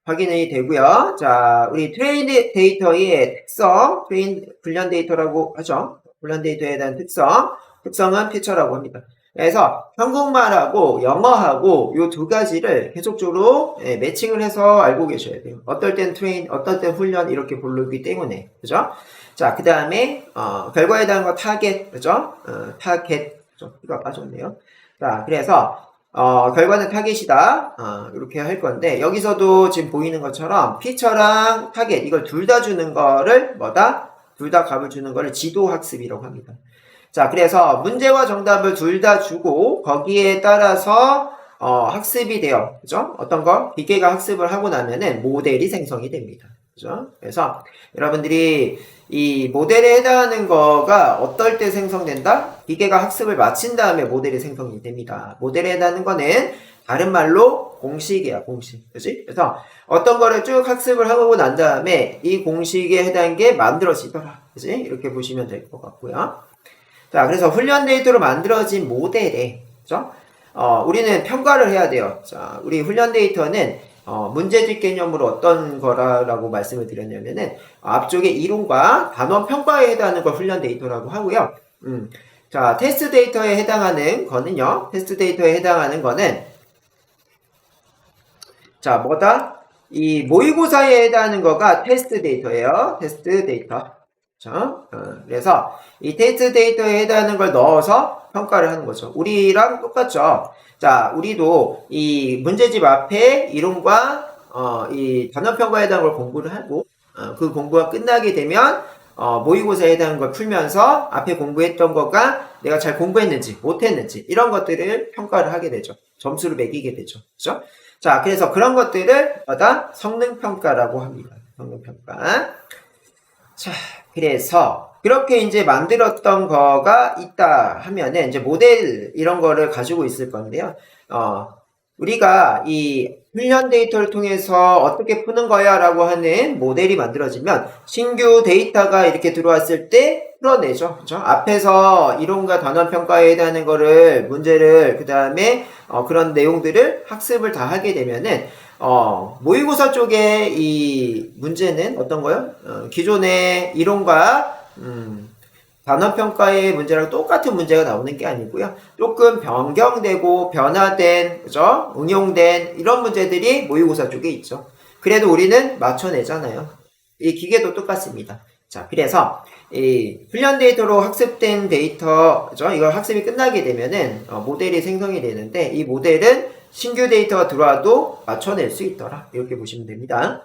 확인이 되고요. 자, 우리 트레인 데이터의 특성, 훈련 데이터라고 하죠. 훈련 데이터에 대한 특성은 피처라고 합니다. 그래서 한국말하고 영어하고 이 두 가지를 계속적으로 매칭을 해서 알고 계셔야 돼요. 어떨 땐 트레인, 어떨 땐 훈련 이렇게 부르기 때문에, 그죠? 자, 그 다음에 결과에 대한 거 타겟, 그죠? 타겟, 이거 빠졌네요. 자, 그래서 결과는 타겟이다. 이렇게 할 건데, 여기서도 지금 보이는 것처럼 피처랑 타겟, 이걸 둘 다 주는 거를 둘 다 값을 주는 거를 지도학습이라고 합니다. 자, 그래서 문제와 정답을 둘 다 주고, 거기에 따라서 학습이 돼요. 그죠? 어떤 거? 기계가 학습을 하고 나면은 모델이 생성이 됩니다. 그죠? 그래서 여러분들이 이 모델에 해당하는 거가 어떨 때 생성된다? 기계가 학습을 마친 다음에 모델이 생성이 됩니다. 모델에 해당하는 거는 다른 말로 공식이야, 공식. 그치? 그래서 어떤 거를 쭉 학습을 하고 난 다음에 이 공식에 해당한 게 만들어지더라. 그치? 이렇게 보시면 될 것 같고요. 자, 그래서 훈련 데이터로 만들어진 모델에, 그죠? 우리는 평가를 해야 돼요. 자, 우리 훈련 데이터는 문제집 개념으로 어떤 거라고 말씀을 드렸냐면은 앞쪽에 이론과 단원 평가에 해당하는 걸 훈련 데이터라고 하고요. 자, 테스트 데이터에 해당하는 거는요. 테스트 데이터에 해당하는 거는 자, 이 모의고사에 해당하는 거가 테스트 데이터예요. 테스트 데이터. 자, 그래서 이 테스트 데이터에 해당하는 걸 넣어서 평가를 하는 거죠. 우리랑 똑같죠. 자, 우리도 이 문제집 앞에 이론과 이 단원평가에 해당한 걸 공부를 하고 그 공부가 끝나게 되면 모의고사에 해당하는 걸 풀면서 앞에 공부했던 거가 내가 잘 공부했는지 못했는지 이런 것들을 평가를 하게 되죠. 점수를 매기게 되죠. 그죠? 자, 그래서 그런 것들을 성능평가라고 합니다. 성능평가. 자, 그래서 그렇게 이제 만들었던 거가 있다 하면은 이제 모델 이런 거를 가지고 있을 건데요. 우리가 이 훈련 데이터를 통해서 어떻게 푸는 거야 라고 하는 모델이 만들어지면 신규 데이터가 이렇게 들어왔을 때 풀어내죠. 그죠? 앞에서 이론과 단원 평가에 해당하는 거를 문제를 그 다음에 그런 내용들을 학습을 다 하게 되면은 모의고사 쪽에 이 문제는 어떤 거요? 기존의 이론과 단원평가의 문제랑 똑같은 문제가 나오는 게 아니고요. 조금 변경되고 변화된, 그죠? 응용된 이런 문제들이 모의고사 쪽에 있죠. 그래도 우리는 맞춰내잖아요. 이 기계도 똑같습니다. 자, 그래서 이 훈련 데이터로 학습된 데이터, 그죠? 이걸 학습이 끝나게 되면은 모델이 생성이 되는데 이 모델은 신규 데이터가 들어와도 맞춰낼 수 있더라. 이렇게 보시면 됩니다.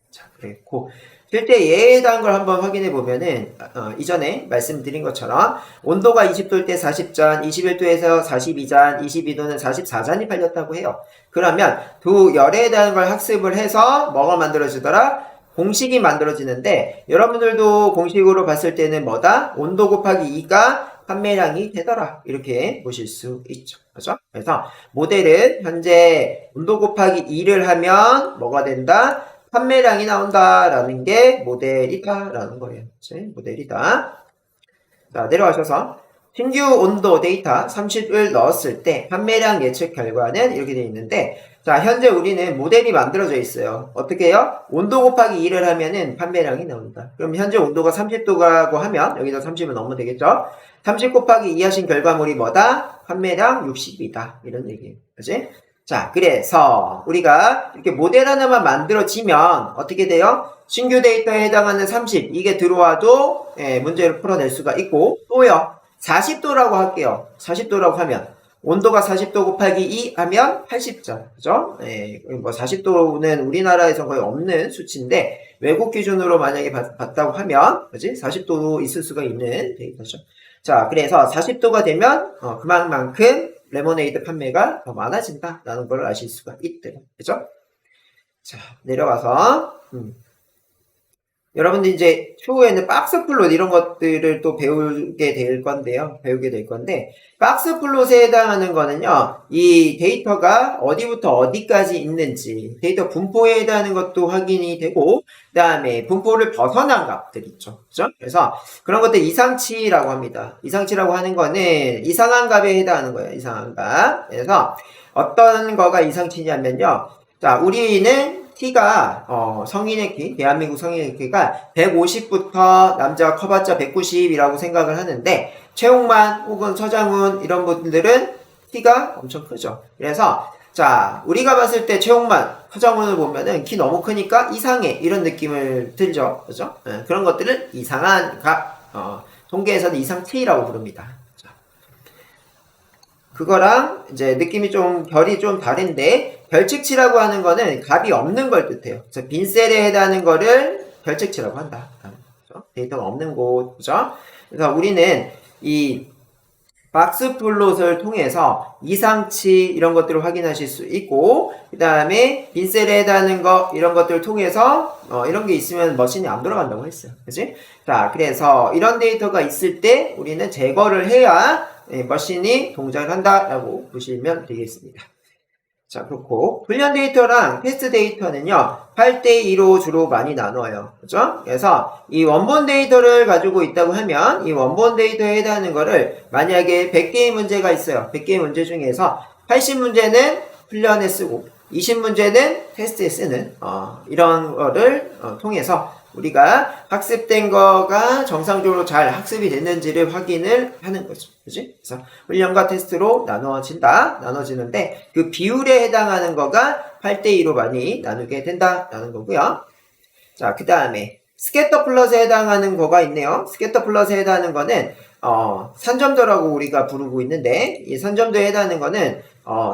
자, 그랬고 실제 예에 해당한 걸 한번 확인해 보면은 이전에 말씀드린 것처럼 온도가 20도일 때 40잔, 21도에서 42잔, 22도는 44잔이 팔렸다고 해요. 그러면 두 열에 해당한 걸 학습을 해서 뭐가 만들어지더라? 공식이 만들어지는데 여러분들도 공식으로 봤을 때는 뭐다? 온도 곱하기 2가 판매량이 되더라. 이렇게 보실 수 있죠. 그렇죠? 그래서 모델은 현재 온도 곱하기 2를 하면 뭐가 된다? 판매량이 나온다라는 게 모델이다라는 거예요. 그치? 모델이다. 자, 내려가셔서 신규 온도 데이터 30을 넣었을 때 판매량 예측 결과는 이렇게 되어 있는데 자, 현재 우리는 모델이 만들어져 있어요. 어떻게 해요? 온도 곱하기 2를 하면은 판매량이 나온다. 그럼 현재 온도가 30도라고 하면 여기서 30을 넣으면 되겠죠? 30 곱하기 2 하신 결과물이 뭐다? 판매량 60이다. 이런 얘기예요. 그치? 자, 그래서 우리가 이렇게 모델 하나만 만들어지면 어떻게 돼요? 신규 데이터에 해당하는 30, 이게 들어와도 문제를 풀어낼 수가 있고 또요. 40도라고 할게요. 40도라고 하면 온도가 40도 곱하기 2 하면 80점. 그죠? 뭐 40도는 우리나라에서 거의 없는 수치인데 외국 기준으로 만약에 봤다고 하면 그지? 40도도 있을 수가 있는 데이터죠. 자, 그래서 40도가 되면 그만큼 레모네이드 판매가 더 많아진다라는 걸 아실 수가 있대요. 그죠? 자, 내려가서 여러분들 이제 추후에는 박스 플롯 이런 것들을 또 배우게 될 건데요. 박스 플롯에 해당하는 거는요. 이 데이터가 어디부터 어디까지 있는지 데이터 분포에 해당하는 것도 확인이 되고 그 다음에 분포를 벗어난 값들 있죠. 그죠? 그래서 그런 것들 이상치라고 합니다. 이상치라고 하는 거는 이상한 값에 해당하는 거예요. 이상한 값. 그래서 어떤 거가 이상치냐면요. 자, 우리는 키가 성인의 키, 대한민국 성인의 키가 150부터 남자가 커봤자 190이라고 생각을 하는데 최홍만 혹은 서장훈 이런 분들은 키가 엄청 크죠. 그래서 자, 우리가 봤을 때 최홍만, 서장훈을 보면은 키 너무 크니까 이상해 이런 느낌을 들죠. 그죠? 그런 것들을 이상한 값, 통계에서는 이상치라고 부릅니다. 그거랑 이제 느낌이 좀 결이 좀 다른데 별칙치라고 하는 거는 값이 없는 걸 뜻해요. 그래서 빈셀에 해당하는 거를 별칙치라고 한다. 그렇죠? 데이터가 없는 곳, 그죠? 그래서 우리는 이 박스 플롯을 통해서 이상치 이런 것들을 확인하실 수 있고 그 다음에 빈셀에 해당하는 거 이런 것들을 통해서 이런 게 있으면 머신이 안 돌아간다고 했어요. 그치? 자, 그래서 이런 데이터가 있을 때 우리는 제거를 해야 머신이 동작을 한다라고 보시면 되겠습니다. 자, 그렇고 훈련 데이터랑 테스트 데이터는요 8대2로 주로 많이 나눠요. 그죠? 그래서 이 원본 데이터를 가지고 있다고 하면 이 원본 데이터에 해당하는 거를 만약에 100개의 문제가 있어요. 100개의 문제 중에서 80문제는 훈련에 쓰고 20문제는 테스트에 쓰는 이런 거를 통해서 우리가 학습된 거가 정상적으로 잘 학습이 됐는지를 확인을 하는 거죠. 그지? 그래서 훈련과 테스트로 나눠지는데 그 비율에 해당하는 거가 8대2로 많이 나누게 된다라는 거고요. 자, 그 다음에 스캐터 플롯에 해당하는 거가 있네요. 스캐터 플롯에 해당하는 거는 산점도라고 우리가 부르고 있는데 이 산점도에 해당하는 거는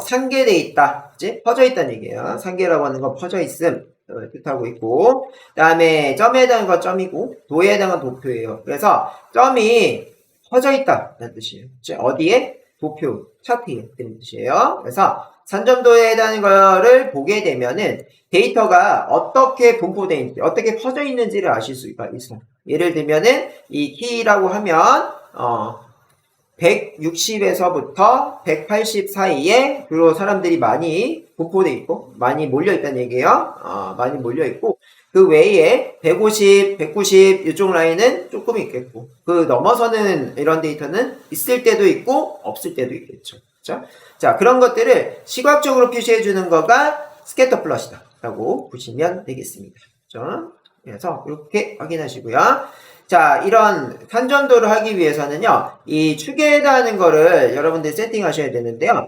상계돼 있다, 그치? 퍼져 있다는 얘기예요. 상계라고 하는 건 퍼져 있음 뜻하고 있고 그 다음에 점에 해당하는 건 점이고 도에 해당하는 도표예요. 그래서 점이 퍼져 있다 라는 뜻이에요. 그치? 어디에? 도표, 차트에 되는 뜻이에요. 그래서 산점도에 해당하는 거를 보게 되면은 데이터가 어떻게 분포되어 있는지, 어떻게 퍼져 있는지를 아실 수가 있어요. 예를 들면은 이 키라고 하면 160에서부터 180 사이에 주로 사람들이 많이 분포되어 있고 많이 몰려 있다는 얘기예요. 많이 몰려 있고 그 외에 150, 190 이쪽 라인은 조금 있겠고 그 넘어서는 이런 데이터는 있을 때도 있고 없을 때도 있겠죠. 그렇죠? 자, 그런 것들을 시각적으로 표시해 주는 거가 스캐터 플롯이다 라고 보시면 되겠습니다. 그렇죠? 그래서 이렇게 확인하시고요. 자, 이런 산점도를 하기 위해서는요, 이 축에 해당하는 거를 여러분들 세팅하셔야 되는데요,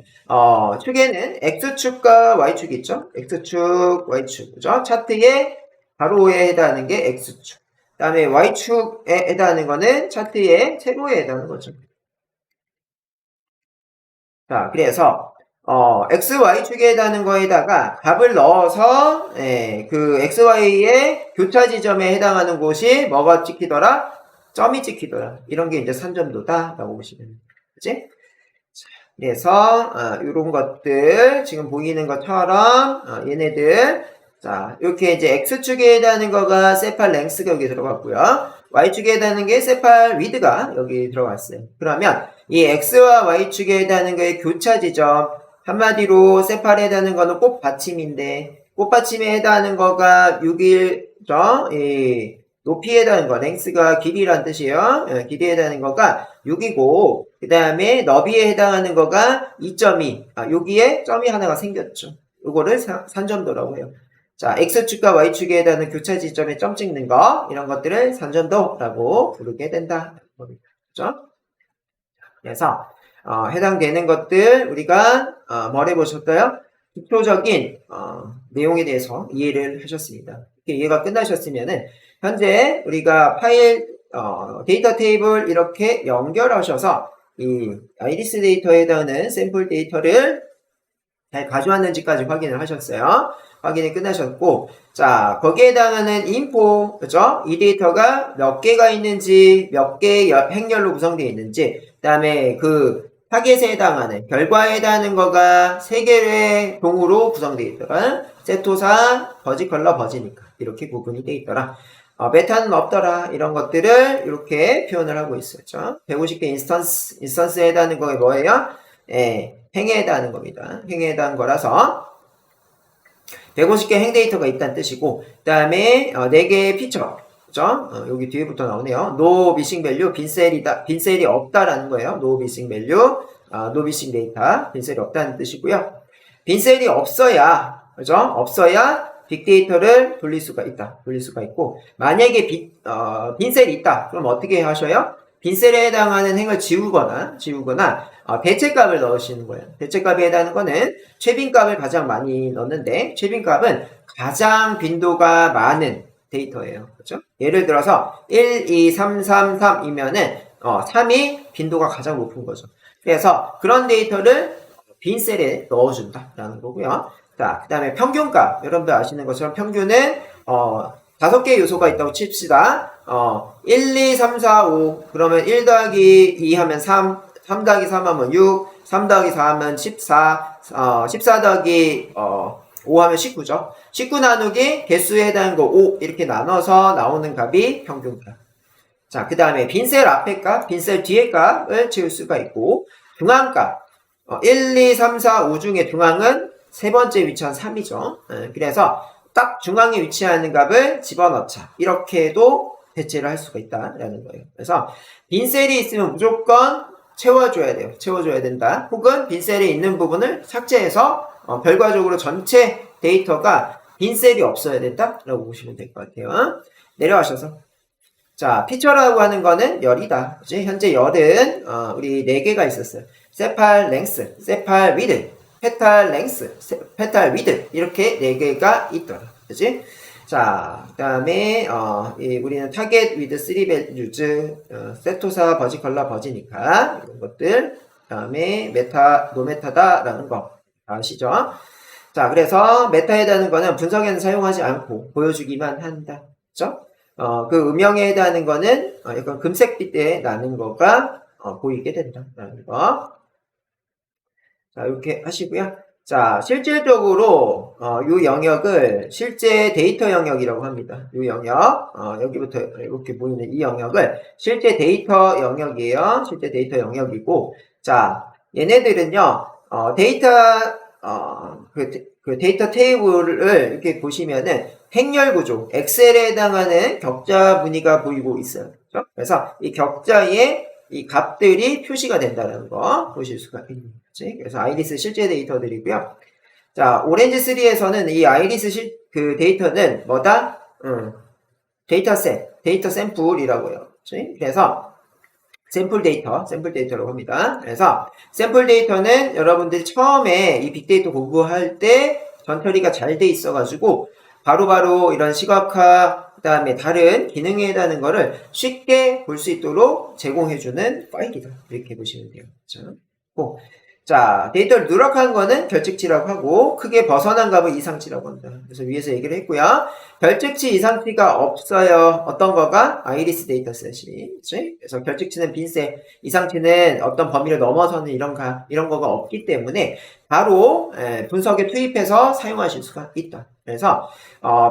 축에는 X축과 Y축이 있죠? X축, Y축. 그죠? 차트의 가로에 해당하는 게 X축. 그 다음에 Y축에 해당하는 거는 차트의 세로에 해당하는 거죠. 자, 그래서 x, y 축에 해당하는 거에다가 값을 넣어서, 그 xy의 교차 지점에 해당하는 곳이 뭐가 찍히더라? 점이 찍히더라. 이런 게 이제 산점도다. 라고 보시면 돼요. 그치? 그래서, 요런 것들, 지금 보이는 것처럼, 얘네들, 자, 이렇게 이제 x축에 해당하는 거가 세팔 랭스가 여기 들어갔고요. y축에 해당하는 게 세팔 위드가 여기 들어갔어요. 그러면 이 x와 y축에 해당하는 거의 교차 지점, 한마디로 세팔에 해당하는 거는 꽃받침인데, 꽃받침에 해당하는 거가 6이죠. 이 높이에 해당하는 거, 랭스가 길이란 뜻이에요. 길이에 해당하는 거가 6이고, 그 다음에 너비에 해당하는 거가 2.2. 여기에 점이 하나가 생겼죠. 요거를 산점도라고 해요. 자, x축과 y축에 해당하는 교차 지점에 점 찍는 거, 이런 것들을 산점도라고 부르게 된다. 그죠? 그래서, 해당되는 것들, 우리가, 뭘 해보셨어요? 기초적인, 내용에 대해서 이해를 하셨습니다. 이렇게 이해가 끝나셨으면은, 현재 우리가 파일, 데이터 테이블 이렇게 연결하셔서, 이 아이리스 데이터에 해당하는 샘플 데이터를 잘 가져왔는지까지 확인을 하셨어요. 확인이 끝나셨고, 자, 거기에 해당하는 인포, 그죠? 이 데이터가 몇 개가 있는지, 몇 개의 행렬로 구성되어 있는지, 그 다음에 그 타겟에 해당하는, 결과에 해당하는 거가 3개의 동으로 구성되어 있더라. 세토사, 버지컬러, 버지니까. 이렇게 구분이 되어 있더라. 메타는 없더라. 이런 것들을 이렇게 표현을 하고 있었죠. 150개 인스턴스에 해당하는 거가 뭐예요? 행에 해당하는 겁니다. 행에 해당하는 거라서 150개 행 데이터가 있다는 뜻이고, 그 다음에 4개의 피처, 그죠? 여기 뒤에부터 나오네요. No missing value, 빈셀이 없다라는 거예요. No missing value, no missing data, 빈셀이 없다는 뜻이고요. 빈셀이 없어야, 그죠? 없어야 빅데이터를 돌릴 수가 있다. 돌릴 수가 있고, 만약에 빈셀이 있다. 그럼 어떻게 하셔요? 빈셀에 해당하는 행을 지우거나 대체값을 넣으시는 거예요. 대체값에 해당하는 거는 최빈값을 가장 많이 넣는데, 최빈값은 가장 빈도가 많은 데이터예요. 그렇죠? 예를 들어서 1, 2, 3, 3, 3이면은 3이 빈도가 가장 높은 거죠. 그래서 그런 데이터를 빈셀에 넣어준다라는 거고요. 자, 그 다음에 평균값. 여러분들 아시는 것처럼 평균은 5개의 요소가 있다고 칩시다. 1, 2, 3, 4, 5. 그러면 1 더하기 2 하면 3, 3 더하기 3 하면 6, 3 더하기 4 하면 14, 14 더하기 5 하면 19죠. 19 나누기 개수에 해당하는 거 5 이렇게 나눠서 나오는 값이 평균값. 자, 그 다음에 빈셀 앞에 값, 빈셀 뒤에 값을 채울 수가 있고, 중앙값. 1, 2, 3, 4, 5 중에 중앙은 세 번째 위치한 3이죠. 그래서 딱 중앙에 위치하는 값을 집어넣자. 이렇게 해도 대체를 할 수가 있다라는 거예요. 그래서 빈셀이 있으면 무조건 채워줘야 돼요. 채워줘야 된다. 혹은 빈셀이 있는 부분을 삭제해서 결과적으로 전체 데이터가 빈셀이 없어야 된다라고 보시면 될 것 같아요. 내려가셔서 자, 피처라고 하는 거는 열이다. 그치? 현재 열은 우리 4개가 있었어요. 세팔 랭스, 세팔 위드, 페탈 랭스, 페탈 위드 이렇게 4개가 있더라. 그치? 자, 그 다음에 우리는 타겟 위드 3 밸류즈, 세토사, 버지컬러, 버지니까 이런 것들, 그 다음에 메타, 노메타다라는 거 아시죠? 자, 그래서 메타에 해당하는 거는 분석에는 사용하지 않고 보여주기만 한다. 그죠? 그 음영에 해당하는 거는 약간 금색빛에 나는 거가 보이게 된다라는 거. 자, 이렇게 하시고요. 자, 실질적으로 이 영역을 실제 데이터 영역이라고 합니다. 이 영역, 여기부터 이렇게 보이는 이 영역을 실제 데이터 영역이에요. 실제 데이터 영역이고, 자, 얘네들은요, 데이터, 그 데이터 테이블을 이렇게 보시면은 행렬 구조, 엑셀에 해당하는 격자 무늬가 보이고 있어요. 그렇죠? 그래서 이 격자에 이 값들이 표시가 된다는 거 보실 수가 있는 거지. 그래서 아이리스 실제 데이터들이고요. 자, 오렌지 3에서는 이 아이리스 그 데이터는 뭐다? 데이터셋, 데이터 샘플이라고요. 그치? 그래서 샘플 데이터라고 합니다. 그래서 샘플 데이터는 여러분들이 처음에 이 빅데이터 공부할 때 전처리가 잘 돼 있어가지고 바로바로 이런 시각화, 그 다음에 다른 기능에 해당하는 거를 쉽게 볼 수 있도록 제공해주는 파일이다. 이렇게 보시면 돼요. 그렇죠? 자, 데이터를 누락한 거는 결측치라고 하고 크게 벗어난 값은 이상치라고 합니다. 그래서 위에서 얘기를 했고요. 결측치 이상치가 없어요. 어떤 거가? 아이리스 데이터셋이. 그치? 그래서 결측치는 빈셋, 이상치는 어떤 범위를 넘어서는 이런 거가 없기 때문에 바로 분석에 투입해서 사용하실 수가 있다. 그래서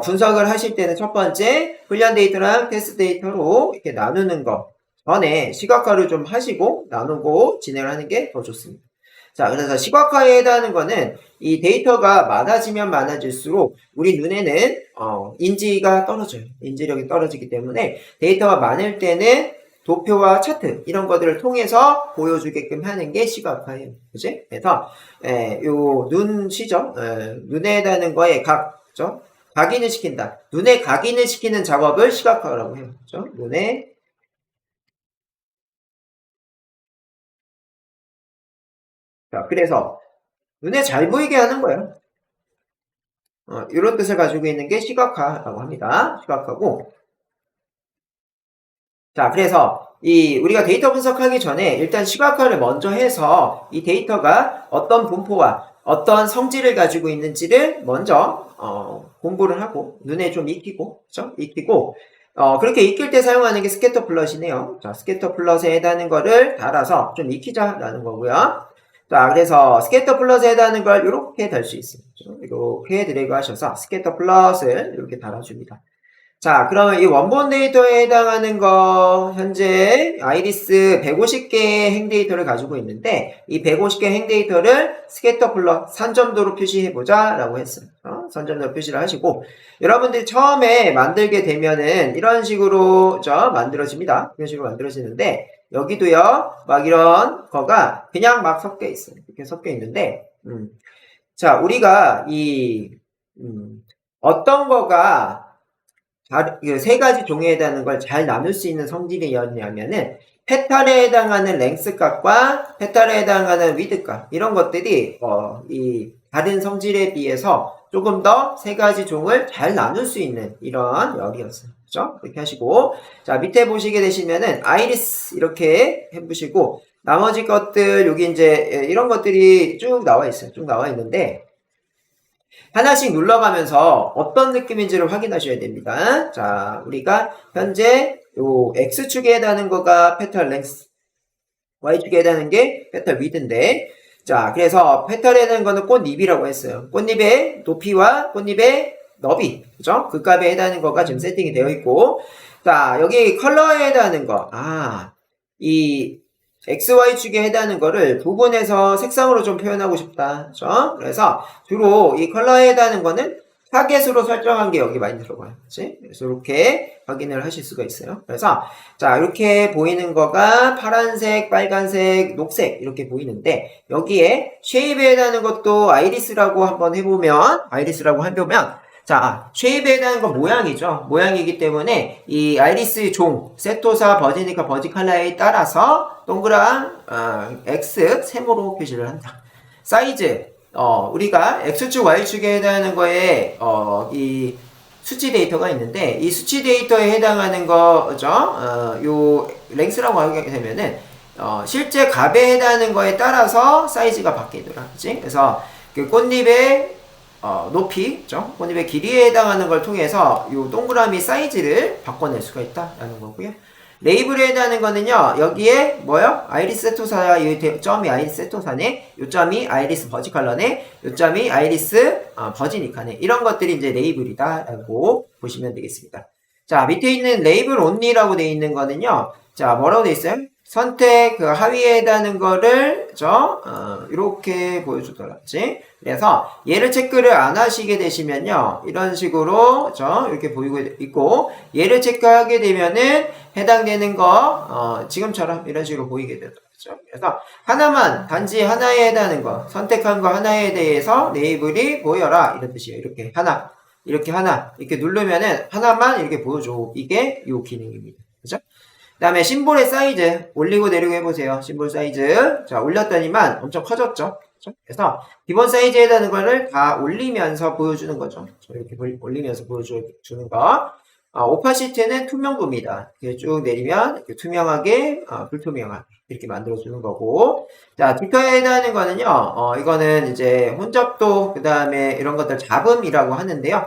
분석을 하실 때는 첫 번째 훈련 데이터랑 테스트 데이터로 이렇게 나누는 거 전에 시각화를 좀 하시고 나누고 진행을 하는 게 더 좋습니다. 자, 그래서 시각화에 해당하는 거는 이 데이터가 많아지면 많아질수록 우리 눈에는 인지가 떨어져요. 인지력이 떨어지기 때문에 데이터가 많을 때는 도표와 차트 이런 것들을 통해서 보여주게끔 하는 게 시각화예요. 그지? 그래서 요 눈 시죠? 눈에 해당하는 거에 그죠? 각인을 시킨다. 눈에 각인을 시키는 작업을 시각화라고 해요. 그죠? 눈에 자, 그래서 눈에 잘 보이게 하는 거예요. 이런 뜻을 가지고 있는 게 시각화라고 합니다. 시각화고. 자, 그래서 우리가 데이터 분석하기 전에 일단 시각화를 먼저 해서 이 데이터가 어떤 분포와 어떤 성질을 가지고 있는지를 먼저 공부를 하고 눈에 좀 익히고, 그렇죠? 익히고 그렇게 익힐 때 사용하는 게 스캐터 플롯이네요. 자, 스캐터 플롯에 해당하는 거를 달아서 좀 익히자라는 거고요. 자, 그래서 스캐터 플롯에 해당하는 걸 이렇게 달 수 있습니다. 이렇게 드래그 하셔서 스캐터 플롯을 이렇게 달아줍니다. 자, 그러면 이 원본 데이터에 해당하는 거 현재 아이리스 150개의 행 데이터를 가지고 있는데 이 150개 행 데이터를 스캐터 플롯 선점도로 표시해보자 라고 했어요. 선점도로 표시를 하시고 여러분들이 처음에 만들게 되면은 이런 식으로 만들어집니다. 이런 식으로 만들어지는데 여기도요 막 이런 거가 그냥 막 섞여 있어요. 이렇게 섞여 있는데 자, 우리가 어떤 거가 세 가지 종에 해당하는 걸 잘 나눌 수 있는 성질이었냐면은 페탈에 해당하는 랭스 값과 페탈에 해당하는 위드 값 이런 것들이 이 다른 성질에 비해서 조금 더 세 가지 종을 잘 나눌 수 있는 이런 열이었어요. 그죠? 그렇게 하시고 자 밑에 보시게 되시면은 아이리스 이렇게 해보시고 나머지 것들 여기 이제 이런 것들이 쭉 나와 있어요. 쭉 나와 있는데 하나씩 눌러가면서 어떤 느낌인지를 확인하셔야 됩니다. 자, 우리가 현재 요 X축에 해당하는 거가 페탈 랭스, Y축에 해당하는 게 페탈 위드인데 자, 그래서 페탈에 해당하는 거는 꽃잎이라고 했어요. 꽃잎의 높이와 꽃잎의 너비, 그죠? 그 값에 해당하는 거가 지금 세팅이 되어 있고 자, 여기 컬러에 해당하는 거, 이 XY축에 해당하는 거를 부분해서 색상으로 좀 표현하고 싶다. 그렇죠? 그래서 주로 이 컬러에 해당하는 거는 타겟으로 설정한 게 여기 많이 들어가요. 그치? 그래서 이렇게 확인을 하실 수가 있어요. 그래서 자 이렇게 보이는 거가 파란색, 빨간색, 녹색 이렇게 보이는데 여기에 쉐입에 해당하는 것도 아이리스라고 한번 해보면 자, 쉐입에 해당하는 건 모양이죠. 모양이기 때문에 이 아이리스 종, 세토사, 버지니카, 버지칼라에 따라서 동그란 X 세모로 표시를 한다. 사이즈, 우리가 X축, Y축에 해당하는 거에 이 수치 데이터가 있는데 이 수치 데이터에 해당하는 거죠. 요 랭스라고 하게 되면은 실제 값에 해당하는 거에 따라서 사이즈가 바뀌더라. 그치? 그래서 그 꽃잎의 높이죠. 꽃잎의 길이에 해당하는 걸 통해서 이 동그라미 사이즈를 바꿔낼 수가 있다라는 거고요. 레이블에 해당하는 거는요. 여기에 뭐요? 아이리스 세토사 이 점이 아이리스 세토사네. 요 점이 아이리스 버지컬러네. 요 점이 아이리스 버지니카네. 이런 것들이 이제 레이블이다라고 보시면 되겠습니다. 자, 밑에 있는 레이블 온리라고 되어 있는 거는요. 자, 뭐라고 되어 있어요? 선택 그 하위에 해당하는 거를 이렇게 보여주더라지. 그래서 얘를 체크를 안 하시게 되시면요 이런 식으로 이렇게 보이고 있고 얘를 체크하게 되면은 해당되는 거 지금처럼 이런 식으로 보이게 되더라죠. 그래서 하나만 단지 하나에 해당하는 거 선택한 거 하나에 대해서 레이블이 보여라 이런 뜻이에요. 이렇게 하나 이렇게 누르면은 하나만 이렇게 보여줘. 이게 요 기능입니다. 그죠? 그 다음에 심볼의 사이즈 올리고 내리고 해보세요. 심볼 사이즈 자 올렸더니만 엄청 커졌죠. 그렇죠? 그래서 기본 사이즈에 해당하는 거를 다 올리면서 보여주는 거죠. 이렇게 올리면서 보여주는 거. 오파시티는 투명도입니다. 이렇게 쭉 내리면 이렇게 투명하게, 불투명하게 이렇게 만들어주는 거고. 자, 디터에 해당하는 거는요, 이거는 이제 혼잡도, 그 다음에 이런 것들 잡음이라고 하는데요.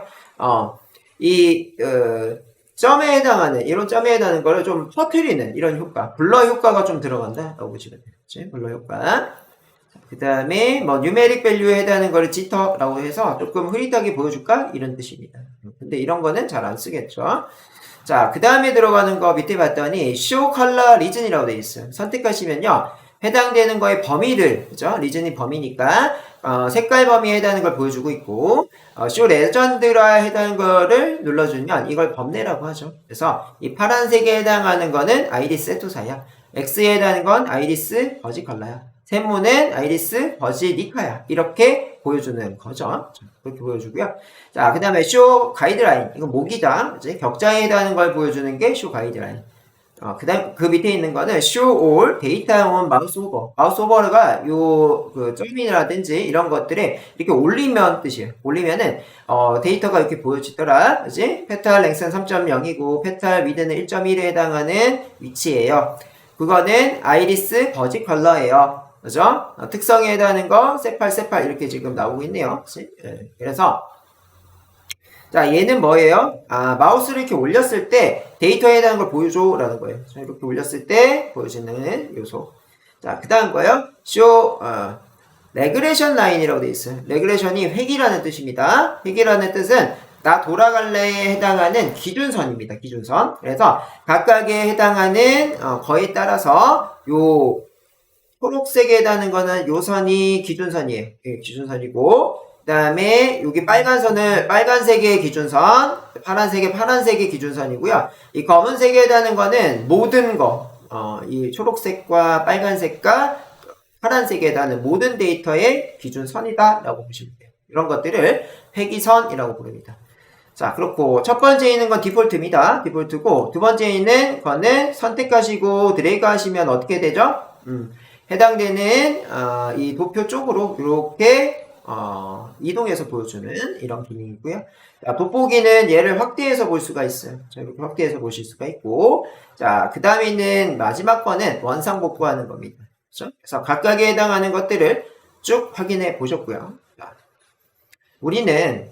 점에 해당하는, 이런 점에 해당하는 거를 좀 퍼뜨리는 이런 효과, 블러 효과가 좀 들어간다라고 보시면 되겠지. 블러 효과. 그 다음에 뭐 뉴메릭 밸류에 해당하는 거를 지터라고 해서 조금 흐릿하게 보여줄까? 이런 뜻입니다. 근데 이런 거는 잘 안 쓰겠죠. 자, 그 다음에 들어가는 거 밑에 봤더니 show color region이라고 되어 있어요. 선택하시면요. 해당되는 거의 범위를, 그죠? 리즌이 범위니까 색깔 범위에 해당하는 걸 보여주고 있고 show legend라 해당하는 거를 눌러주면 이걸 범례라고 하죠. 그래서 이 파란색에 해당하는 거는 아이리스 세토사야. X에 해당하는 건 아이리스 버지 컬러야. 샘무는 아이리스 버지 니카야. 이렇게 보여주는 거죠. 그렇게 보여주고요. 자, 그 다음에 쇼 가이드라인. 이건 목이다. 이제 격자에 해당하는 걸 보여주는 게 쇼 가이드라인. 그 다음, 그 밑에 있는 거는 show all 데이터용 마우스 오버. 마우스 오버가 그 점이라든지 이런 것들에 이렇게 올리면 뜻이에요. 올리면은, 데이터가 이렇게 보여지더라. 그지? 페탈 랭스는 3.0이고, 페탈 위드는 1.1에 해당하는 위치예요. 그거는 아이리스 버지 컬러예요. 그죠? 특성에 해당하는 거, 세팔 이렇게 지금 나오고 있네요. 그치? 네. 그래서, 자, 얘는 뭐예요? 마우스를 이렇게 올렸을 때 데이터에 해당하는 걸 보여줘 라는 거예요. 이렇게 올렸을 때 보여지는 요소. 자, 그 다음 거요. 레그레션 라인이라고 되어 있어요. 레그레션이 획이라는 뜻입니다. 획이라는 뜻은 나 돌아갈래에 해당하는 기준선입니다. 기준선. 그래서 각각에 해당하는 거에 따라서 요 초록색에 해당하는 거는 요 선이 기준선이에요. 예, 기준선이고 그 다음에 여기 빨간색의 기준선, 파란색의 기준선이고요. 이 검은색에 해당하는 거는 모든 거, 이 초록색과 빨간색과 파란색에 해당하는 모든 데이터의 기준선이다라고 보시면 돼요. 이런 것들을 회기선이라고 부릅니다. 자, 그렇고 첫 번째 있는 건 디폴트입니다. 디폴트고 두 번째 있는 거는 선택하시고 드래그 하시면 어떻게 되죠? 해당되는 이 도표 쪽으로 이렇게 이동해서 보여주는 이런 기능이고요. 자, 돋보기는 얘를 확대해서 볼 수가 있어요. 자, 이렇게 확대해서 보실 수가 있고, 자, 그 다음에 있는 마지막 거는 원상 복구하는 겁니다. 그렇죠? 그래서 각각에 해당하는 것들을 쭉 확인해 보셨고요. 자, 우리는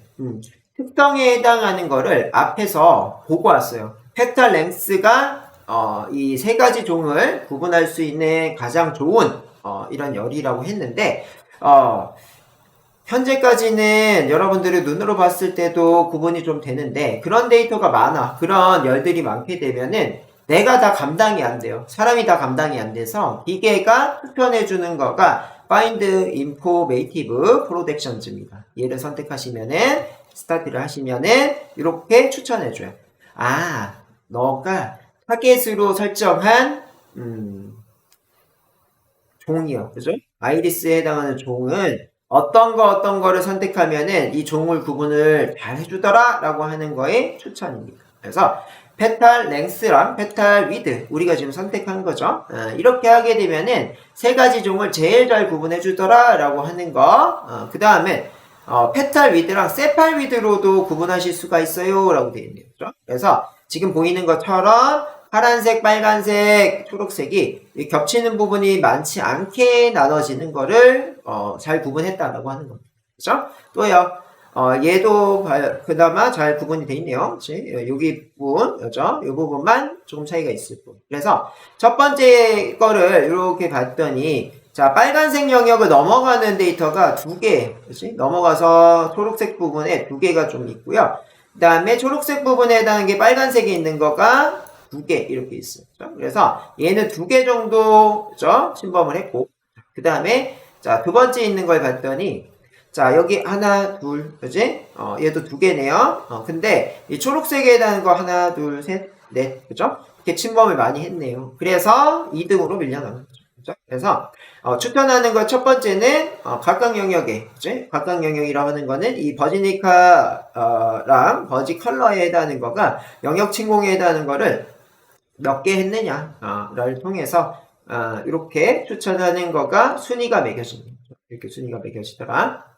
특성에 해당하는 거를 앞에서 보고 왔어요. 페탈 랭스가 이 세 가지 종을 구분할 수 있는 가장 좋은 이런 열이라고 했는데 현재까지는 여러분들이 눈으로 봤을 때도 구분이 좀 되는데 그런 데이터가 많아. 그런 열들이 많게 되면은 내가 다 감당이 안 돼요. 사람이 다 감당이 안 돼서 기계가 흡편해주는 거가 Find Informative Productions입니다. 얘를 선택하시면은 스타트를 하시면은 이렇게 추천해줘요. 너가 타겟으로 설정한 종이요. 그죠? 아이리스에 해당하는 종은 어떤 거를 선택하면은 이 종을 구분을 잘 해주더라 라고 하는 거에 추천입니다. 그래서 페탈 랭스랑 페탈 위드 우리가 지금 선택한 거죠. 이렇게 하게 되면은 세 가지 종을 제일 잘 구분해 주더라 라고 하는 거. 그 다음에 페탈 위드랑 세팔 위드로도 구분하실 수가 있어요 라고 되어 있네요. 그렇죠? 그래서 지금 보이는 것처럼 파란색, 빨간색, 초록색이 겹치는 부분이 많지 않게 나눠지는 거를 잘 구분했다라고 하는 겁니다. 그렇죠? 또요. 얘도 그나마 잘 구분이 돼 있네요. 여기 부분, 그죠? 이 부분만 조금 차이가 있을 뿐. 그래서 첫 번째 거를 이렇게 봤더니 자, 빨간색 영역을 넘어가는 데이터가 두 개, 그치? 넘어가서 초록색 부분에 두 개가 좀 있고요. 그 다음에 초록색 부분에 해당하는 게 빨간색에 있는 거가 두 개 이렇게 있어요. 그렇죠? 그래서 얘는 두 개 정도 그렇죠? 침범을 했고 그 다음에 자, 두 번째 있는 걸 봤더니 자, 여기 하나, 둘, 그지? 얘도 두 개네요. 근데 이 초록색에 해당하는 거 하나, 둘, 셋, 넷, 그죠? 이렇게 침범을 많이 했네요. 그래서 2등으로 밀려나는 거죠. 그죠? 그래서 추천하는 거 첫 번째는 각각 영역에, 그지? 각각 영역이라고 하는 거는 이 버지니카랑 버지 컬러에 해당하는 거가 영역 침공에 해당하는 거를 몇 개 했느냐를 통해서 이렇게 추천하는 거가 순위가 매겨집니다. 이렇게 순위가 매겨지더라.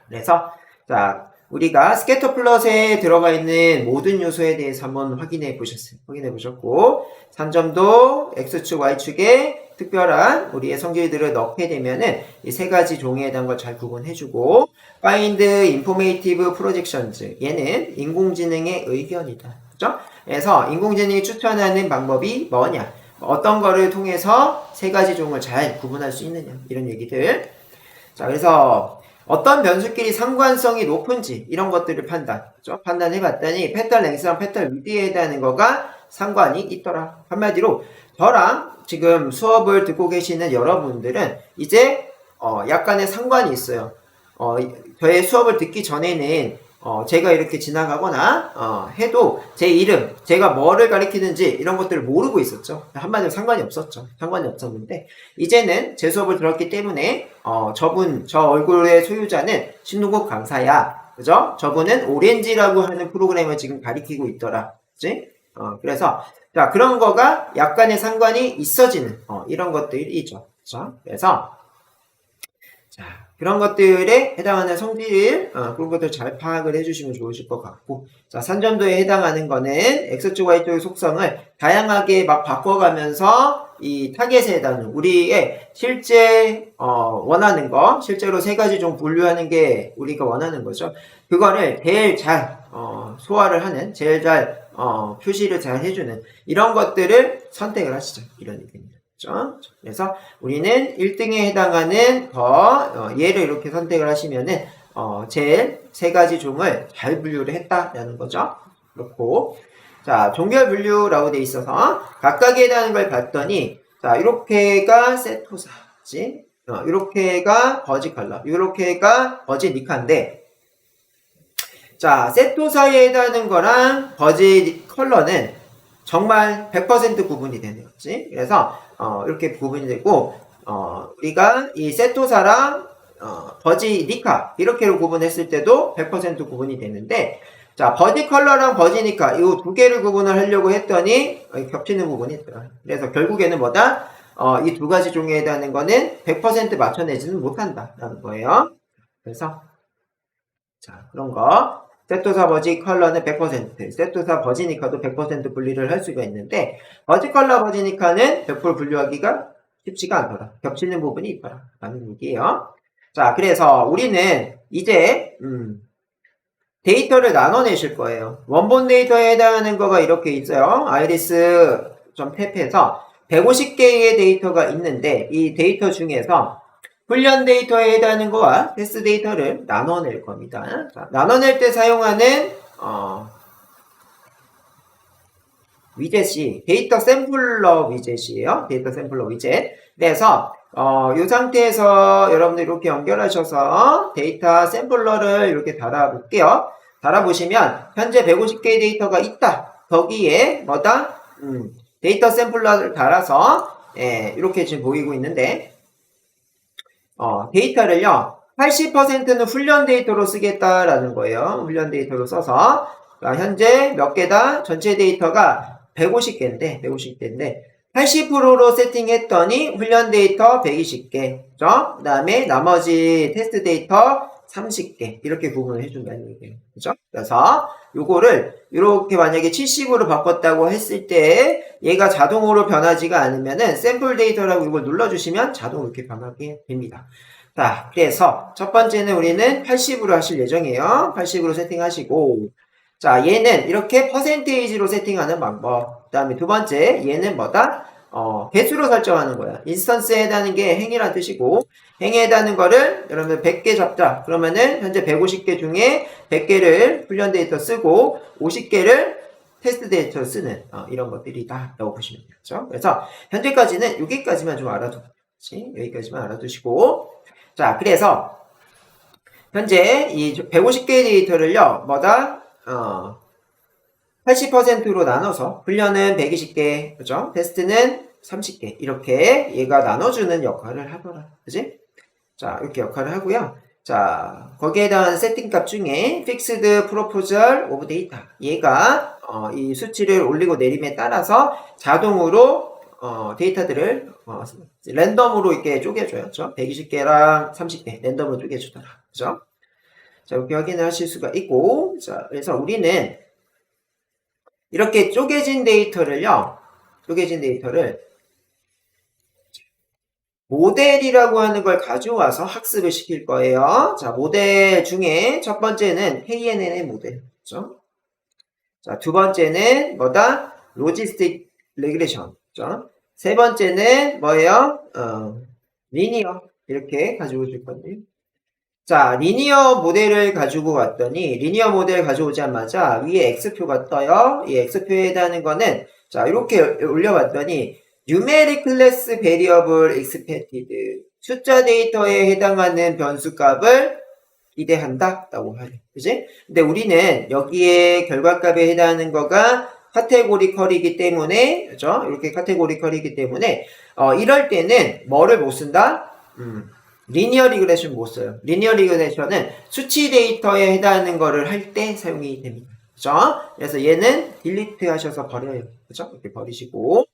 그래서 자 우리가 스캐터 플롯에 들어가 있는 모든 요소에 대해서 한번 확인해 보셨고, 3점도 X축, Y축에 특별한 우리의 성질들을 넣게 되면은 이 세 가지 종에 대한 걸 잘 구분해주고, Find Informative Projections. 얘는 인공지능의 의견이다. 그죠? 그래서 인공지능이 추천하는 방법이 뭐냐? 어떤 거를 통해서 세 가지 종을 잘 구분할 수 있느냐? 이런 얘기들. 자, 그래서 어떤 변수끼리 상관성이 높은지 이런 것들을 판단해 봤더니 패턴 랭스랑 패턴 위드에 해당하는 거가 상관이 있더라. 한마디로 저랑 지금 수업을 듣고 계시는 여러분들은 이제 약간의 상관이 있어요. 저의 수업을 듣기 전에는 제가 이렇게 지나가거나 해도 제 이름, 제가 뭐를 가리키는지 이런 것들을 모르고 있었죠. 한마디로 상관이 없었죠. 상관이 없었는데 이제는 제 수업을 들었기 때문에 저 얼굴의 소유자는 신동국 강사야. 그죠? 저분은 오렌지라고 하는 프로그램을 지금 가리키고 있더라. 그치? 그래서 자, 그런 거가 약간의 상관이 있어지는 이런 것들이죠. 그죠? 그래서 자, 그런 것들에 해당하는 성질을 그런 것들 잘 파악을 해주시면 좋으실 것 같고, 자, 3점도에 해당하는 거는 X축, Y축의 속성을 다양하게 막 바꿔가면서 이 타겟에 해당하는 우리의 실제 원하는 거, 실제로 세 가지 종 분류하는 게 우리가 원하는 거죠. 그거를 제일 잘 소화를 하는, 제일 잘 표시를 잘 해주는 이런 것들을 선택을 하시죠. 이런 얘기입니다. 그래서 우리는 1등에 해당하는 얘를 이렇게 선택을 하시면은 제일 세 가지 종을 잘 분류를 했다라는 거죠. 그렇고 자, 종결 분류라고 돼 있어서 각각에 해당하는 걸 봤더니 자, 이렇게가 세토사지, 이렇게가 버지 컬러, 이렇게가 버지 니카인데, 자, 세토사에 해당하는 거랑 버지 컬러는 정말 100% 구분이 되는 거지. 그래서 이렇게 구분이 되고 우리가 이 세토사랑 버지 니카 이렇게로 구분했을 때도 100% 구분이 되는데, 자, 버지 컬러랑 버지 니카 이 두 개를 구분을 하려고 했더니 겹치는 부분이 있더라. 그래서 결국에는 뭐다? 이 두 가지 종에 해당하는 거는 100% 맞춰내지는 못한다라는 거예요. 그래서 자, 그런 거. 세토사 버지 컬러는 100%, 세토사 버지니카도 100% 분리를 할 수가 있는데, 버지 컬러 버지니카는 100% 분류하기가 쉽지가 않더라. 겹치는 부분이 있더라. 라는 얘기예요. 자, 그래서 우리는 이제, 데이터를 나눠내실 거예요. 원본 데이터에 해당하는 거가 이렇게 있어요. iris.탭에서 150개의 데이터가 있는데, 이 데이터 중에서 훈련 데이터에 해당하는 거와 테스트 데이터를 나눠낼 겁니다. 자, 나눠낼 때 사용하는 위젯이 데이터 샘플러 위젯이에요. 데이터 샘플러 위젯. 그래서 이 상태에서 여러분들 이렇게 연결하셔서 데이터 샘플러를 이렇게 달아볼게요. 달아보시면 현재 150개의 데이터가 있다. 거기에 뭐다? 데이터 샘플러를 달아서 이렇게 지금 보이고 있는데, 데이터를요, 80%는 훈련 데이터로 쓰겠다라는 거예요. 훈련 데이터로 써서. 현재 몇 개다? 전체 데이터가 150개인데, 80%로 세팅했더니 훈련 데이터 120개. 그죠? 그 다음에 나머지 테스트 데이터 30개. 이렇게 구분을 해준다는 얘기예요. 그죠? 그래서 요거를 이렇게 만약에 70으로 바꿨다고 했을 때 얘가 자동으로 변하지가 않으면은 샘플 데이터라고 이걸 눌러주시면 자동으로 이렇게 변하게 됩니다. 자, 그래서 첫 번째는 우리는 80으로 하실 예정이에요. 80으로 세팅하시고, 자, 얘는 이렇게 퍼센테이지로 세팅하는 방법. 그 다음에 두 번째, 얘는 뭐다? 개수로 설정하는 거야. 인스턴스에 해당하는 게 행이라는 뜻이고, 행에 해당하는 거를 여러분들 100개 잡자. 그러면은 현재 150개 중에 100개를 훈련 데이터 쓰고 50개를 테스트 데이터 쓰는 이런 것들이다 라고 보시면 되죠. 그래서 현재까지는 여기까지만 좀 여기까지만 알아두시고, 자, 그래서 현재 이 150개의 데이터를요, 뭐다? 80%로 나눠서 훈련은 120개, 그죠? 테스트는 30개 이렇게 얘가 나눠주는 역할을 하더라, 그지? 자, 이렇게 역할을 하고요. 자, 거기에 대한 세팅값 중에 Fixed Proposal of Data, 얘가 이 수치를 올리고 내림에 따라서 자동으로 데이터들을 랜덤으로 이렇게 쪼개줘요. 그죠? 120개랑 30개 랜덤으로 쪼개주더라, 그죠? 자, 이렇게 확인을 하실 수가 있고, 자, 그래서 우리는 이렇게 쪼개진 데이터를 모델이라고 하는 걸 가져와서 학습을 시킬 거예요. 자, 모델 중에 첫 번째는 KNN의 모델. 그죠? 자, 두 번째는 뭐다? 로지스틱 레그레션. 그죠? 세 번째는 뭐예요? 리니어. 이렇게 가지고 줄 건데. 자, 리니어 모델을 가지고 왔더니, 리니어 모델 가져오자마자 위에 X표가 떠요. 이 X표에 해당하는 거는, 자, 이렇게 올려봤더니, Numeric Class Variable Expected. 숫자 데이터에 해당하는 변수값을 기대한다. 라고 하죠. 그지? 근데 우리는 여기에 결과값에 해당하는 거가 카테고리컬이기 때문에, 그죠? 이렇게 카테고리컬이기 때문에, 이럴 때는 뭐를 못 쓴다? 리니어 리그레션 못 써요. 리니어 리그레션은 수치 데이터에 해당하는 거를 할 때 사용이 됩니다. 그죠? 그래서 얘는 딜리트 하셔서 버려요. 그죠? 이렇게 버리시고.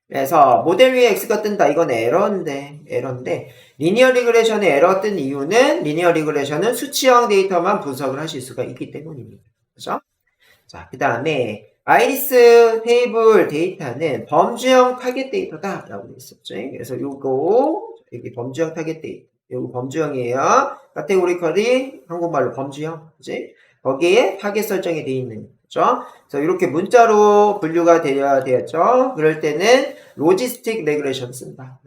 그래서 모델 위에 X가 뜬다. 이건 에러인데, 리니어 리그레션에 에러 뜬 이유는 리니어 리그레션은 수치형 데이터만 분석을 하실 수가 있기 때문입니다. 그죠? 자, 그 다음에 아이리스 테이블 데이터는 범주형 타겟 데이터다 라고 했었죠. 그래서 요거 여기 범주형 타겟 데이터 요거 범주형이에요. 카테고리컬이 한국말로 범주형, 그지? 거기에 타겟 설정이 되어 있는 거죠. 그래서 이렇게 문자로 분류가 되어야 되었죠. 그럴 때는 로지스틱 레그레션 쓴다.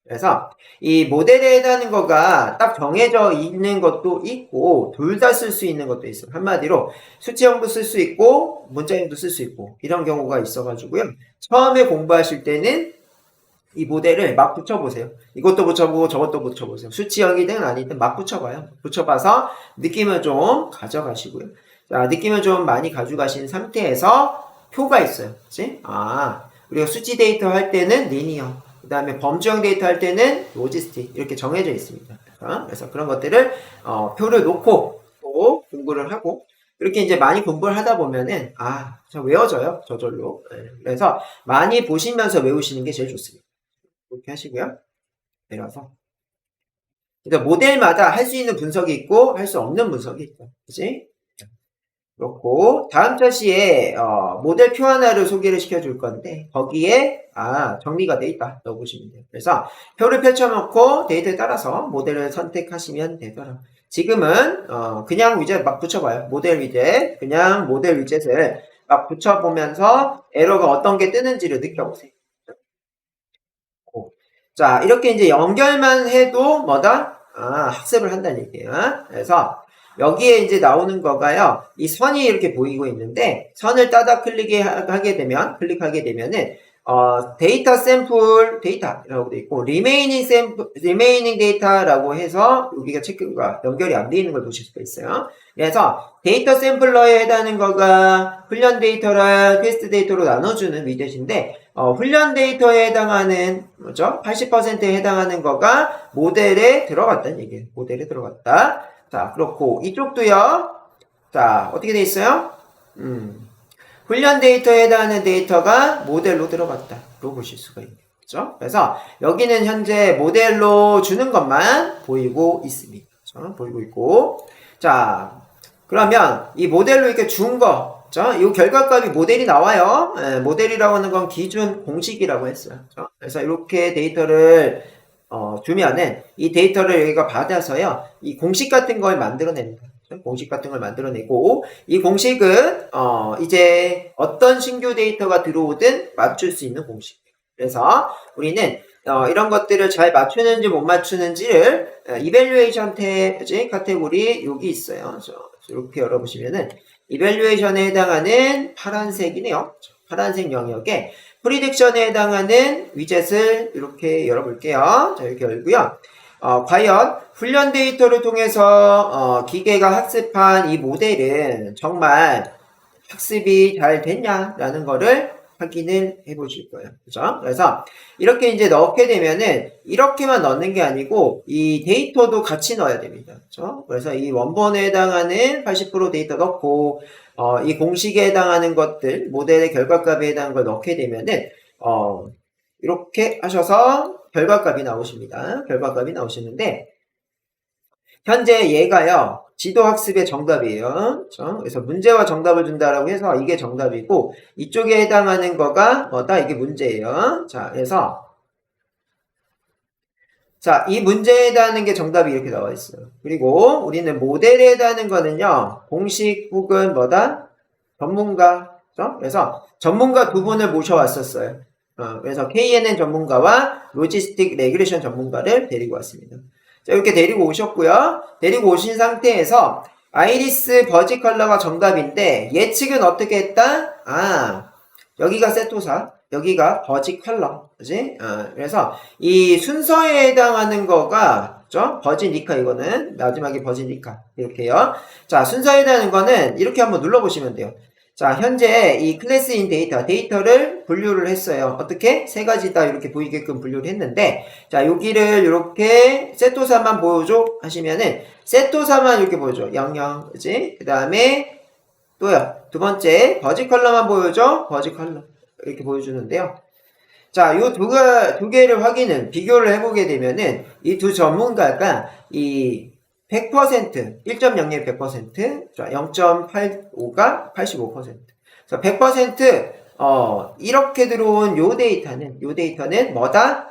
그래서 이 모델에 해당하는 거가 딱 정해져 있는 것도 있고 둘 다 쓸 수 있는 것도 있어요. 한마디로 수치형도 쓸 수 있고 문자형도 쓸 수 있고 이런 경우가 있어가지고요. 처음에 공부하실 때는 이 모델을 막 붙여보세요. 이것도 붙여보고 저것도 붙여보세요. 수치형이든 아니든 막 붙여봐요. 붙여봐서 느낌을 좀 가져가시고요. 자, 느낌을 좀 많이 가져가신 상태에서 표가 있어요. 그치? 우리가 수치 데이터 할 때는 리니어, 그 다음에 범주형 데이터 할 때는 로지스틱 이렇게 정해져 있습니다. 그래서 그런 것들을 표를 놓고 또 공부를 하고 이렇게 이제 많이 공부를 하다 보면은 외워져요. 저절로. 그래서 많이 보시면서 외우시는 게 제일 좋습니다. 이렇게 하시고요. 내려서. 그러니까 모델마다 할 수 있는 분석이 있고 할 수 없는 분석이 있고, 그치? 그렇고 다음 차시에 모델 표 하나를 소개를 시켜줄 건데 거기에 정리가 돼 있다 라고 보시면 돼요. 그래서 표를 펼쳐놓고 데이터에 따라서 모델을 선택하시면 되더라고요. 지금은 그냥 위젯 막 붙여봐요. 모델 위젯, 그냥 모델 위젯을 막 붙여보면서 에러가 어떤 게 뜨는지를 느껴보세요. 자, 이렇게 이제 연결만 해도 뭐다? 학습을 한다는 얘기예요. 그래서 여기에 이제 나오는 거가요. 이 선이 이렇게 보이고 있는데 선을 따다 클릭하게 되면은 데이터 샘플 데이터라고 돼 있고 리메이닝 데이터라고 해서 여기가 체크가 연결이 안 돼 있는 걸 보실 수가 있어요. 그래서 데이터 샘플러에 해당하는 거가 훈련 데이터랑 테스트 데이터로 나눠주는 위젯인데 훈련 데이터에 해당하는 뭐죠? 80%에 해당하는 거가 모델에 들어갔다는 얘기예요. 모델에 들어갔다. 자, 그렇고 이쪽도요. 자, 어떻게 돼 있어요? 훈련 데이터에 해당하는 데이터가 모델로 들어갔다로 보실 수가 있는 거죠. 그래서 여기는 현재 모델로 주는 것만 보이고 있습니다. 그렇죠? 보이고 있고. 자, 그러면 이 모델로 이렇게 준 거, 이 결과값이 모델이 나와요. 모델이라고 하는 건 기준 공식이라고 했어요. 그렇죠? 그래서 이렇게 데이터를 주면은 이 데이터를 여기가 받아서요. 이 공식 같은 걸 만들어냅니다. 공식 같은 걸 만들어내고 이 공식은 이제 어떤 신규 데이터가 들어오든 맞출 수 있는 공식. 그래서 우리는 이런 것들을 잘 맞추는지 못 맞추는지를 이밸류에이션 카테고리 여기 있어요. 이렇게 열어보시면은 이밸류에이션에 해당하는 파란색이네요. 파란색 영역에 프리딕션에 해당하는 위젯을 이렇게 열어볼게요. 자, 이렇게 열고요. 과연 훈련 데이터를 통해서 기계가 학습한 이 모델은 정말 학습이 잘 됐냐라는 거를 확인을 해 보실 거예요. 그죠? 그래서 이렇게 이제 넣게 되면은 이렇게만 넣는 게 아니고 이 데이터도 같이 넣어야 됩니다. 그죠? 그래서 이 원본에 해당하는 80% 데이터 넣고 이 공식에 해당하는 것들, 모델의 결과값에 해당하는 걸 넣게 되면은 이렇게 하셔서 결과값이 나오십니다. 결과값이 나오시는데 현재 얘가요. 지도학습의 정답이에요. 그렇죠? 그래서 문제와 정답을 준다라고 해서 이게 정답이고 이쪽에 해당하는 거가 뭐다? 이게 문제예요. 자, 그래서 자, 이 문제에 해당하는 게 정답이 이렇게 나와 있어요. 그리고 우리는 모델에 해당하는 거는요. 공식 혹은 뭐다? 전문가. 그렇죠? 그래서 전문가 두 분을 모셔왔었어요. 그래서 KNN 전문가와 로지스틱 레귤레이션 전문가를 데리고 왔습니다. 자, 이렇게 데리고 오셨고요. 데리고 오신 상태에서 아이리스 버지 컬러가 정답인데 예측은 어떻게 했다? 여기가 세토사, 여기가 버지 컬러, 그지? 그래서 이 순서에 해당하는 거가, 그죠? 버지 니카 이거는 마지막에 버지 니카 이렇게요. 자, 순서에 해당하는 거는 이렇게 한번 눌러보시면 돼요. 자, 현재 이 클래스 인 데이터를 분류를 했어요. 어떻게? 세 가지다 이렇게 보이게끔 분류를 했는데, 자, 여기를 이렇게 세토사만 보여줘 하시면은 세토사만 이렇게 보여줘. 00, 그지? 그 다음에 또요. 두 번째, 버지 컬러만 보여줘. 버지 컬러. 이렇게 보여주는데요. 자, 요 두 개를 비교를 해보게 되면은, 이 두 전문가가 이 100%, 1.01 100%, 0.85가 85%. 그래서 100%, 이렇게 들어온 요 데이터는 뭐다?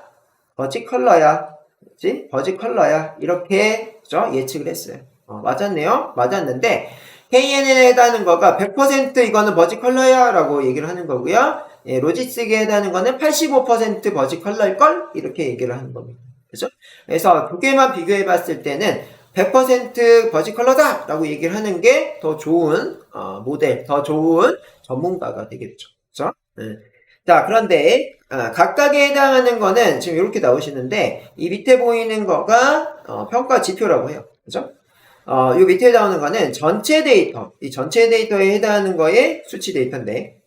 버지 컬러야. 그치? 버지 컬러야. 이렇게, 그죠? 예측을 했어요. 맞았네요? 맞았는데, KNN에 해당하는 거가 100% 이거는 버지 컬러야 라고 얘기를 하는 거고요. 예, 로지스틱에 해당하는 거는 85% 버지 컬러일걸? 이렇게 얘기를 하는 겁니다. 그죠? 그래서 두 개만 비교해 봤을 때는 100% 버지 컬러다! 라고 얘기를 하는 게 더 좋은, 모델, 더 좋은 전문가가 되겠죠. 그죠? 네. 자, 그런데, 각각에 해당하는 거는 지금 이렇게 나오시는데, 이 밑에 보이는 거가, 평가 지표라고 해요. 그죠? 요 밑에 나오는 거는 전체 데이터, 이 전체 데이터에 해당하는 거의 수치 데이터인데,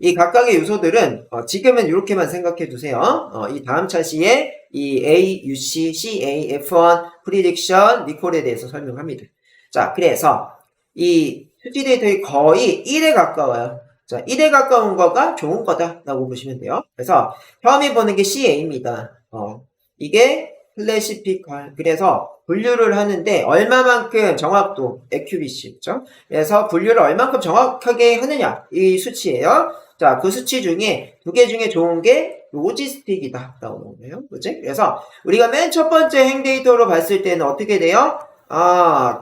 이 각각의 요소들은 지금은 이렇게만 생각해 두세요. 이 다음 차시에 이 A, UC, CA, F1, 프리딕션, 리콜에 대해서 설명합니다. 자, 그래서 이 수치 데이터의 거의 1에 가까워요. 자, 1에 가까운 거가 좋은 거다라고 보시면 돼요. 그래서 처음에 보는 게 CA입니다. 이게 클래시피컬. 그래서 분류를 하는데 얼마만큼 정확도, accuracy, 그죠? 그래서 분류를 얼마만큼 정확하게 하느냐 이 수치예요. 자, 그 수치 중에 두 개 중에 좋은 게 로지스틱이다 라고 나오네요. 그치? 그래서 우리가 맨 첫 번째 행데이터로 봤을 때는 어떻게 돼요?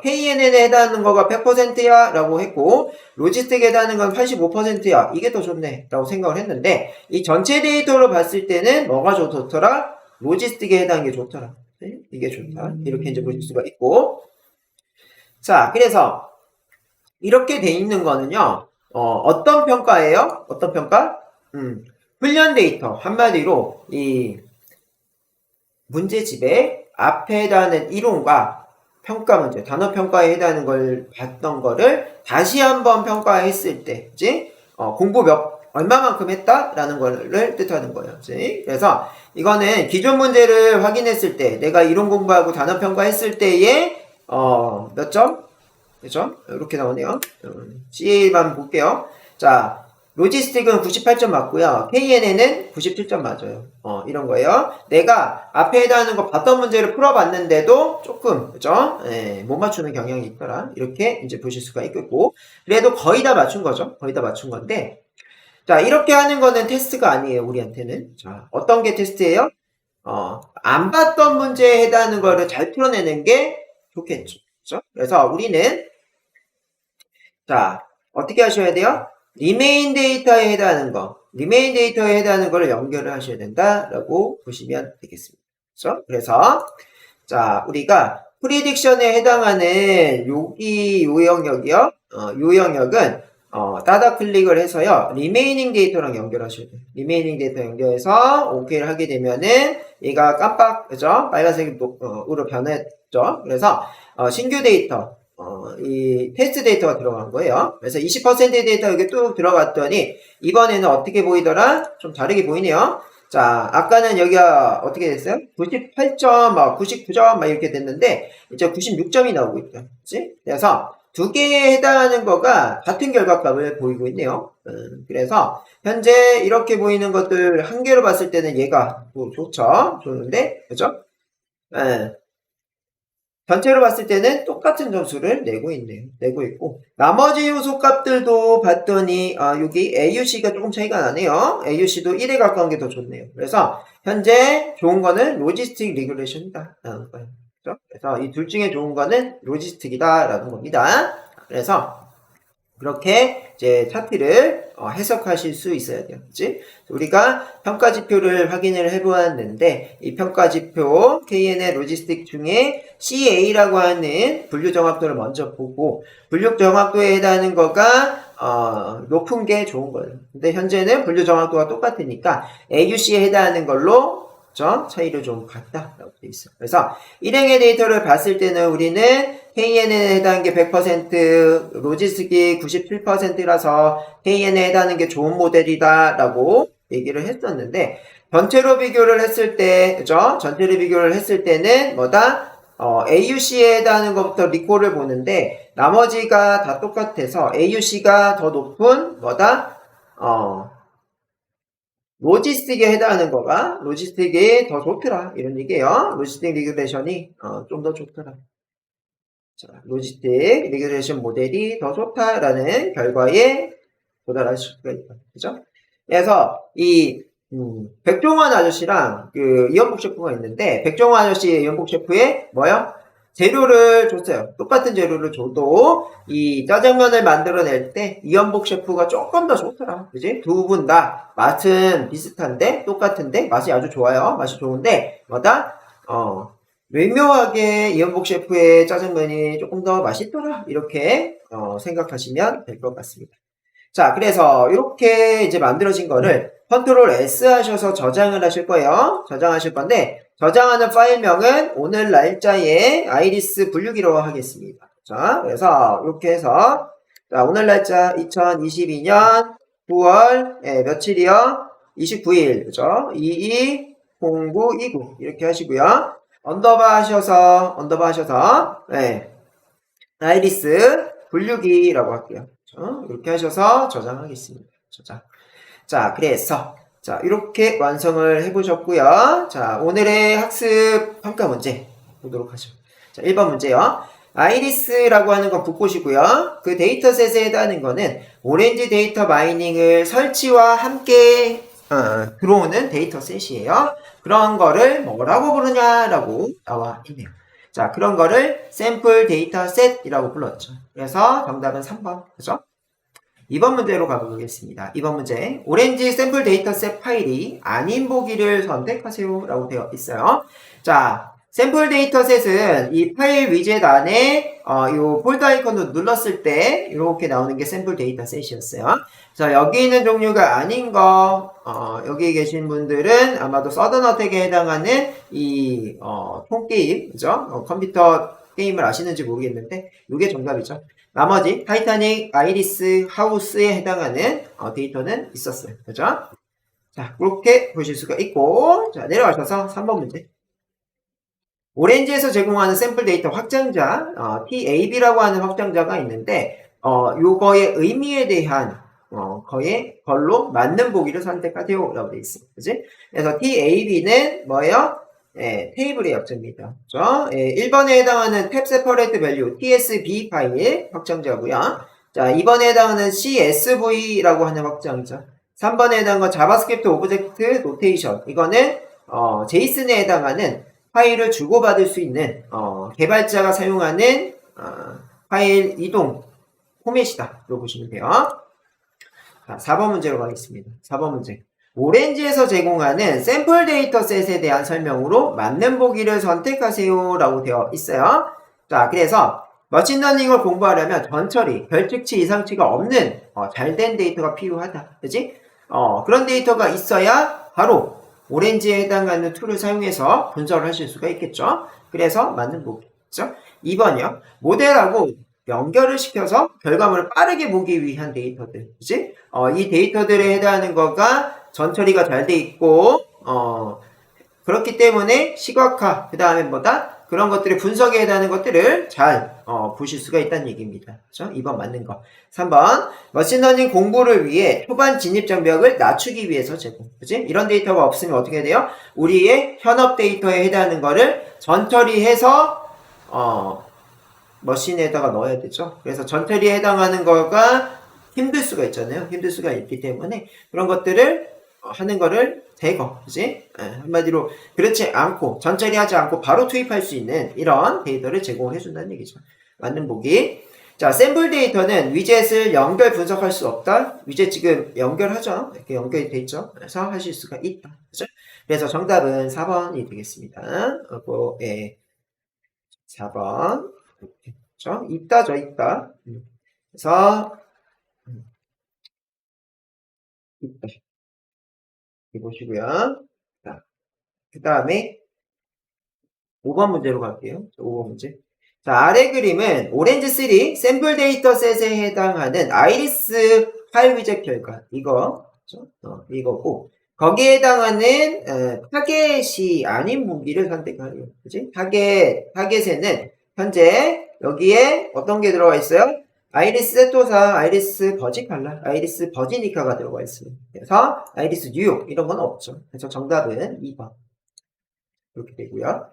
KNN에 해당하는 거가 100%야 라고 했고 로지스틱에 해당하는 건 85%야. 이게 더 좋네 라고 생각을 했는데 이 전체 데이터로 봤을 때는 뭐가 좋더라? 로지스틱에 해당하는 게 좋더라. 네? 이게 좋다. 이렇게 이제 보실 수가 있고 자, 그래서 이렇게 돼 있는 거는요. 어떤 평가예요? 어떤 평가? 훈련 데이터. 한마디로 이 문제집에 앞에 해당하는 이론과 평가 문제, 단어 평가에 해당하는 걸 봤던 거를 다시 한번 평가했을 때, 그치? 공부 얼마만큼 했다라는 거를 뜻하는 거예요. 그치? 그래서 이거는 기존 문제를 확인했을 때, 내가 이론 공부하고 단어 평가했을 때에 몇 점? 그죠? 이렇게 나오네요. CA만 볼게요. 자, 로지스틱은 98점 맞고요. KNN은 97점 맞아요. 이런 거예요. 내가 앞에 해당하는 거 봤던 문제를 풀어봤는데도 조금, 그죠? 못 맞추는 경향이 있더라. 이렇게 이제 보실 수가 있겠고. 그래도 거의 다 맞춘 거죠. 거의 다 맞춘 건데. 자, 이렇게 하는 거는 테스트가 아니에요. 우리한테는. 자, 어떤 게 테스트예요? 안 봤던 문제에 해당하는 거를 잘 풀어내는 게 좋겠죠. 그죠? 그래서 우리는 자, 어떻게 하셔야 돼요? 리메인 데이터에 해당하는 거를 연결을 하셔야 된다라고 보시면 되겠습니다. 그렇죠? 그래서 자, 우리가 프리딕션에 해당하는 요 영역이요. 요 영역은 따다 클릭을 해서요. 리메이닝 데이터랑 연결하셔야 돼요. 리메이닝 데이터 연결해서 오케이를 하게 되면은 얘가 깜빡 그죠? 빨간색으로 변했죠. 그래서 신규 데이터 이 테스트 데이터가 들어간 거예요. 그래서 20%의 데이터 여기 뚝 들어갔더니 이번에는 어떻게 보이더라? 좀 다르게 보이네요. 자, 아까는 여기가 어떻게 됐어요? 98점, 99점 이렇게 됐는데 이제 96점이 나오고 있다. 그치? 그래서 두 개에 해당하는 거가 같은 결과값을 보이고 있네요. 그래서 현재 이렇게 보이는 것들 한 개로 봤을 때는 얘가 좋죠. 좋은데, 그죠? 전체로 봤을 때는 똑같은 점수를 내고 있네요. 내고 있고 나머지 요소 값들도 봤더니 여기 AUC가 조금 차이가 나네요. AUC도 1에 가까운 게 더 좋네요. 그래서 현재 좋은 거는 로지스틱 리그레이션이다 라는 거예요. 그렇죠? 그래서 이 둘 중에 좋은 거는 로지스틱이다 라는 겁니다. 그래서 그렇게 이제 차트를 해석하실 수 있어야 돼요. 그치? 우리가 평가지표를 확인을 해보았는데 이 평가지표 KN의 로지스틱 중에 CA라고 하는 분류정확도를 먼저 보고 분류정확도에 해당하는 거가 높은 게 좋은 거예요. 근데 현재는 분류정확도가 똑같으니까 AUC에 해당하는 걸로 차이를 좀 봤다라고 되어 있어요. 그래서 일행의 데이터를 봤을 때는 우리는 KN에 해당하는 게 100%, 로지스틱이 97%라서 KN에 해당하는 게 좋은 모델이다라고 얘기를 했었는데 전체로 비교를 했을 때, 그죠? 전체로 비교를 했을 때는 뭐다? AUC에 해당하는 것부터 리콜을 보는데 나머지가 다 똑같아서 AUC가 더 높은 뭐다? 로지스틱에 해당하는 거가 로지스틱이 더 좋더라 이런 얘기예요. 로지스틱 리그레이션이 좀 더 좋더라. 자, 로지스틱 리그레이션 모델이 더 좋다라는 결과에 도달할 수가 있다. 그죠? 그래서 이 백종원 아저씨랑 그 이연복 셰프가 있는데 백종원 아저씨 이연복 셰프의 뭐요? 재료를 줬어요. 똑같은 재료를 줘도 이 짜장면을 만들어낼 때 이연복 셰프가 조금 더 좋더라. 그지? 두 분 다 맛은 비슷한데 똑같은데 맛이 아주 좋아요. 맛이 좋은데 뭐다?微妙하게 이연복 셰프의 짜장면이 조금 더 맛있더라. 이렇게 생각하시면 될 것 같습니다. 자, 그래서 이렇게 이제 만들어진 거를 컨트롤 S 하셔서 저장을 하실 거예요. 저장하실 건데 저장하는 파일명은 오늘 날짜의 아이리스 분류기로 하겠습니다. 자, 그래서 이렇게 해서 자, 오늘 날짜 2022년 9월 며칠이요? 29일 그죠? 220929 이렇게 하시고요. 언더바 하셔서 아이리스 분류기라고 할게요. 이렇게 하셔서 저장하겠습니다. 저장. 자, 그래서 자, 이렇게 완성을 해보셨고요. 자, 오늘의 학습 평가 문제 보도록 하죠. 자, 1번 문제요. 아이리스라고 하는 건 붓꽃이고요. 그 데이터셋에 해당하는 거는 오렌지 데이터 마이닝을 설치와 함께 들어오는 데이터셋이에요. 그런 거를 뭐라고 부르냐라고 나와 있네요. 자, 그런 거를 샘플 데이터셋이라고 불렀죠. 그래서 정답은 3번. 그죠? 2번 문제로 가보겠습니다. 2번 문제. 오렌지 샘플 데이터셋 파일이 아닌 보기를 선택하세요. 라고 되어 있어요. 자, 샘플 데이터셋은 이 파일 위젯 안에 요 폴더 아이콘을 눌렀을 때 이렇게 나오는 게 샘플 데이터셋이었어요. 자, 여기 있는 종류가 아닌 거 여기 계신 분들은 아마도 서든어택에 해당하는 이 통게임, 그죠? 컴퓨터 게임을 아시는지 모르겠는데 이게 정답이죠. 나머지 타이타닉, 아이리스, 하우스에 해당하는 데이터는 있었어요. 그죠? 자, 그렇게 보실 수가 있고 자, 내려가셔서 3번 문제. 오렌지에서 제공하는 샘플 데이터 확장자, TAB라고 하는 확장자가 있는데 요거의 의미에 대한 거의 걸로 맞는 보기를 선택하세요 라고 되어 있습니다. 그치? 그래서 TAB는 뭐예요? 테이블의 약자입니다. 그렇죠? 1번에 해당하는 탭 세퍼레이트 밸류 TSV 파일 확장자고요. 자, 2번에 해당하는 CSV라고 하는 확장자. 3번에 해당하는 자바스크립트 오브젝트 노테이션. 이거는 제이슨에 해당하는 파일을 주고받을 수 있는 개발자가 사용하는 파일 이동 포맷이다. 로 보시면 돼요. 자, 4번 문제로 가겠습니다. 4번 문제. 오렌지에서 제공하는 샘플 데이터셋에 대한 설명으로 맞는 보기를 선택하세요 라고 되어 있어요. 자, 그래서 머신러닝을 공부하려면 전처리, 별특치, 이상치가 없는 잘된 데이터가 필요하다. 그치? 그런 데이터가 있어야 바로 오렌지에 해당하는 툴을 사용해서 분석을 하실 수가 있겠죠. 그래서 맞는 보기. 그죠? 2번이요. 모델하고 연결을 시켜서 결과물을 빠르게 보기 위한 데이터들. 그치? 이 데이터들에 해당하는 거가 전처리가 잘 돼 있고 그렇기 때문에 시각화 그 다음에 뭐다? 그런 것들의 분석에 해당하는 것들을 잘 보실 수가 있다는 얘기입니다. 그렇죠? 2번 맞는 거. 3번 머신러닝 공부를 위해 초반 진입 장벽을 낮추기 위해서 제공. 그치? 이런 데이터가 없으면 어떻게 돼요? 우리의 현업 데이터에 해당하는 거를 전처리해서 머신에다가 넣어야 되죠. 그래서 전처리에 해당하는 거가 힘들 수가 있잖아요. 힘들 수가 있기 때문에 그런 것들을 하는 거를 제거, 그지? 한마디로 그렇지 않고 전처리하지 않고 바로 투입할 수 있는 이런 데이터를 제공해 준다는 얘기죠. 맞는 보기. 자, 샘플 데이터는 위젯을 연결 분석할 수 없다. 위젯 지금 연결하죠. 이렇게 연결이 돼 있죠. 그래서 하실 수가 있다. 그죠? 그래서 정답은 4번이 되겠습니다. 예. 4번. 그렇죠? 있다죠, 있다. 그래서 있다. 이렇게 보시고요. 자, 그 다음에 5번 문제로 갈게요. 5번 문제. 자, 아래 그림은 오렌지 3 샘플 데이터셋에 해당하는 아이리스 파일 위젯 결과. 그렇죠? 이거고. 거기에 해당하는 타겟이 아닌 무기를 선택하래요. 그지? 타겟에는 현재 여기에 어떤 게 들어가 있어요? 아이리스 세토사, 아이리스 버지칼라, 아이리스 버지니카가 들어가 있습니다. 그래서 아이리스 뉴욕 이런 건 없죠. 그래서 정답은 2번. 이렇게 되고요.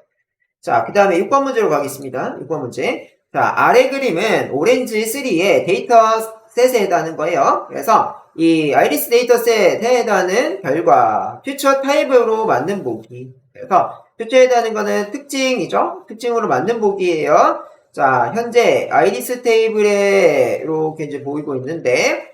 자, 그 다음에 6번 문제로 가겠습니다. 6번 문제. 자, 아래 그림은 오렌지 3의 데이터셋에 해당하는 거예요. 그래서 이 아이리스 데이터셋에 해당하는 별과 퓨처 타입으로 맞는 보기. 그래서 퓨처에 해당하는 거는 특징이죠. 특징으로 맞는 보기예요. 자, 현재 아이리스 테이블에 이렇게 이제 보이고 있는데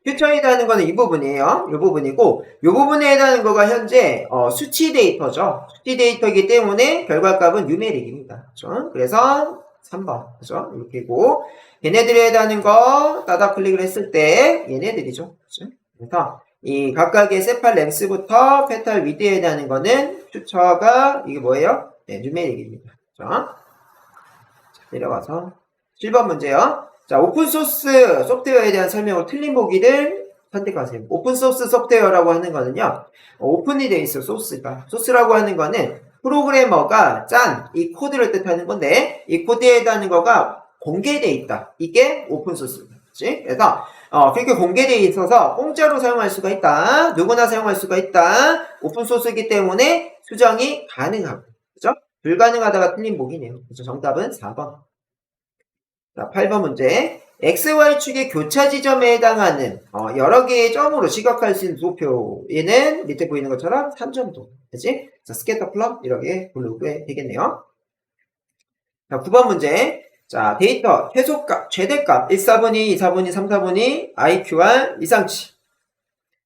퓨처에 해당하는 거는 이 부분이에요. 이 부분이고 이 부분에 해당하는 거가 현재 수치 데이터죠. 수치 데이터이기 때문에 결과값은 뉴메릭입니다. 그렇죠? 그래서 3번. 그죠? 이렇게고 얘네들에 해당하는 거 따다 클릭을 했을 때 얘네들이죠. 그죠? 그래서 이 각각의 세팔 랭스부터 페탈 위드에 해당하는 거는 퓨처가 이게 뭐예요? 네, 뉴메릭입니다. 그죠? 자, 내려가서 7번 문제요. 자, 오픈소스 소프트웨어에 대한 설명으로 틀린 보기를 선택하세요. 오픈소스 소프트웨어라고 하는 거는요, 오픈이 되어 있어요, 소스가. 소스라고 하는 거는 프로그래머가 짠 이 코드를 뜻하는 건데, 이 코드에 해당하는 거가 공개되어 있다. 이게 오픈소스입니다. 그래서, 그렇게 공개되어 있어서 공짜로 사용할 수가 있다. 누구나 사용할 수가 있다. 오픈소스이기 때문에 수정이 가능하고, 그죠? 불가능하다가 틀린 보기네요. 그래서 정답은 4번. 자, 8번 문제. XY축의 교차 지점에 해당하는 여러 개의 점으로 시각할 수 있는 도표. 얘는 밑에 보이는 것처럼 3점도. 그치? 자, 스캐터 플롯 이렇게 부르게 되겠네요. 자, 9번 문제. 자, 데이터 최소값, 최대값 1, 4분위, 2, 4분위, 3, 4분위, IQR, 이상치.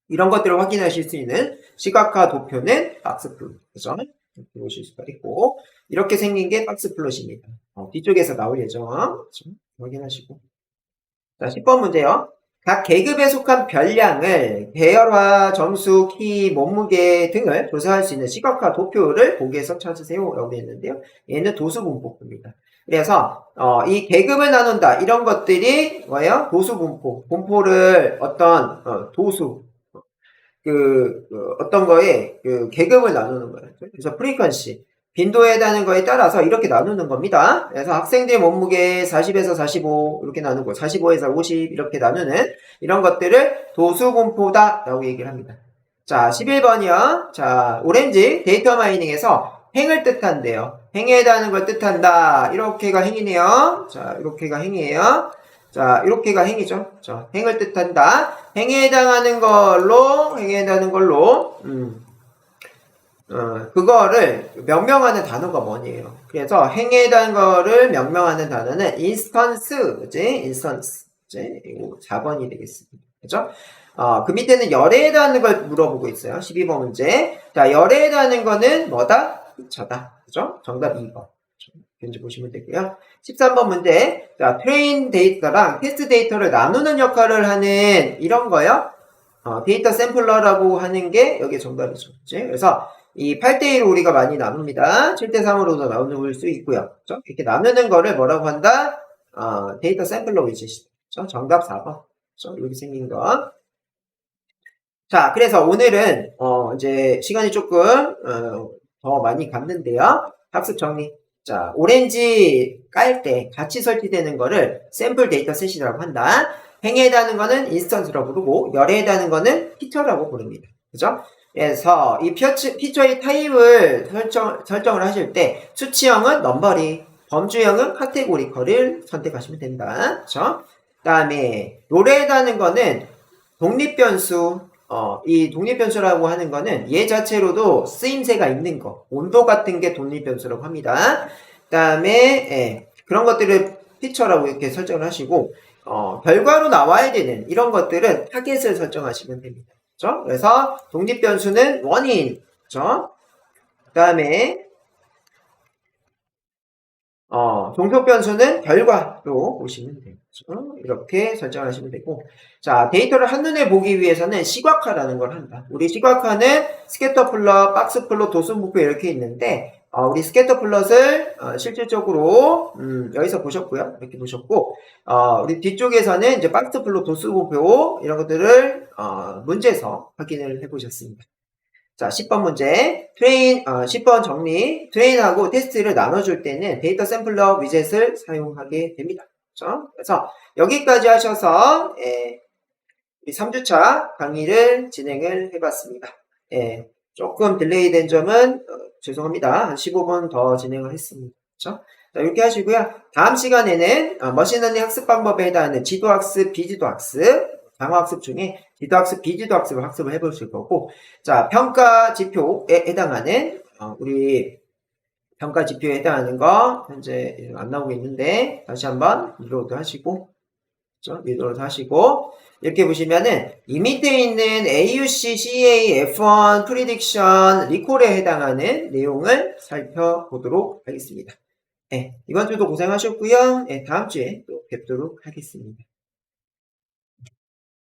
이런 것들을 확인하실 수 있는 시각화 도표는 박스플롯. 그죠? 이렇게 보실 수가 있고 이렇게 생긴 게 박스플롯입니다. 뒤쪽에서 나올 예정. 확인하시고. 자, 10번 문제요. 각 계급에 속한 별량을 배열화, 점수, 키, 몸무게 등을 조사할 수 있는 시각화 도표를 보기에서 찾으세요. 라고 되어 있는데요. 얘는 도수분포입니다. 그래서 이 계급을 나눈다. 이런 것들이 뭐예요? 도수분포. 분포를 어떤 도수 어떤 거에 계급을 나누는 거예요. 그래서 프리퀀시 빈도에 해당하는 거에 따라서 이렇게 나누는 겁니다. 그래서 학생들 몸무게 40에서 45 이렇게 나누고 45에서 50 이렇게 나누는 이런 것들을 도수분포다 라고 얘기를 합니다. 자, 11번이요. 자, 오렌지 데이터 마이닝에서 행을 뜻한대요. 행에 해당하는 걸 뜻한다. 이렇게가 행이네요. 자, 이렇게가 행이에요. 자, 이렇게가 행이죠. 자, 행을 뜻한다. 행에 해당하는 걸로, 그거를 명명하는 단어가 뭐니에요? 그래서 행에 해당하는 거를 명명하는 단어는 인스턴스, 그치? 인스턴스. 그치? 이거 4번이 되겠습니다. 그죠? 그 밑에는 열에 해당하는 걸 물어보고 있어요. 12번 문제. 자, 열에 해당하는 거는 뭐다? 저다. 그죠? 정답 2번. 현재 보시면 되고요. 13번 문제. 자, 트레인 데이터랑 테스트 데이터를 나누는 역할을 하는 이런 거요. 데이터 샘플러라고 하는 게 여기 정답이죠. 그치? 그래서 이 8대1로 우리가 많이 나눕니다. 7대3으로도 나눌 수 있고요. 그쵸? 이렇게 나누는 거를 뭐라고 한다? 데이터 샘플러 위젯이죠. 정답 4번. 그쵸? 이렇게 생긴 거. 자, 그래서 오늘은 이제 시간이 조금 더 많이 갔는데요. 학습 정리. 자, 오렌지 깔 때 같이 설치되는 거를 샘플 데이터 셋이라고 한다. 행에 해당하는 거는 인스턴스라고 부르고 열에 해당하는 거는 피처라고 부릅니다. 그죠? 그래서 이 피처의 타입을 설정을 하실 때 수치형은 넘버링, 범주형은 카테고리컬을 선택하시면 됩니다. 그죠? 그다음에 노래하다는 거는 독립변수, 이 독립변수라고 하는 거는 얘 자체로도 쓰임새가 있는 거, 온도 같은 게 독립변수라고 합니다. 그다음에 그런 것들을 피처라고 이렇게 설정을 하시고 결과로 나와야 되는 이런 것들은 타겟을 설정하시면 됩니다. 그렇죠? 그래서 독립변수는 원인, 그렇죠? 그다음에 종속변수는 결과로 보시면 돼요. 그렇죠? 이렇게 설정하시면 되고, 자, 데이터를 한눈에 보기 위해서는 시각화라는 걸 한다. 우리 시각화는 스캐터 플롯, 박스 플롯, 도수 분표 이렇게 있는데, 우리 스캐터 플롯을 실질적으로 여기서 보셨고요. 이렇게 보셨고, 우리 뒤쪽에서는 이제 박스 플롯, 도수 분표 이런 것들을 문제에서 확인을 해보셨습니다. 자, 10번 문제. 10번 정리. 트레인하고 테스트를 나눠줄 때는 데이터 샘플러 위젯을 사용하게 됩니다. 그렇죠? 그래서 여기까지 하셔서, 이 3주차 강의를 진행을 해봤습니다. 조금 딜레이 된 점은, 죄송합니다. 한 15분 더 진행을 했습니다. 그렇죠? 자, 이렇게 하시고요. 다음 시간에는 머신러닝 학습 방법에 해당하는 지도학습, 비지도학습, 강화학습 중에 지도학습, 비지도학습을 학습을 해보실 거고, 자, 평가 지표에 해당하는, 우리 평가 지표에 해당하는 거, 현재 안 나오고 있는데, 다시 한번 리로드 하시고, 그렇죠? 리로드 하시고, 이렇게 보시면은, 이 밑에 있는 AUC, CA, F1, 프리딕션, 리콜에 해당하는 내용을 살펴보도록 하겠습니다. 이번 주도 고생하셨고요. 다음 주에 또 뵙도록 하겠습니다.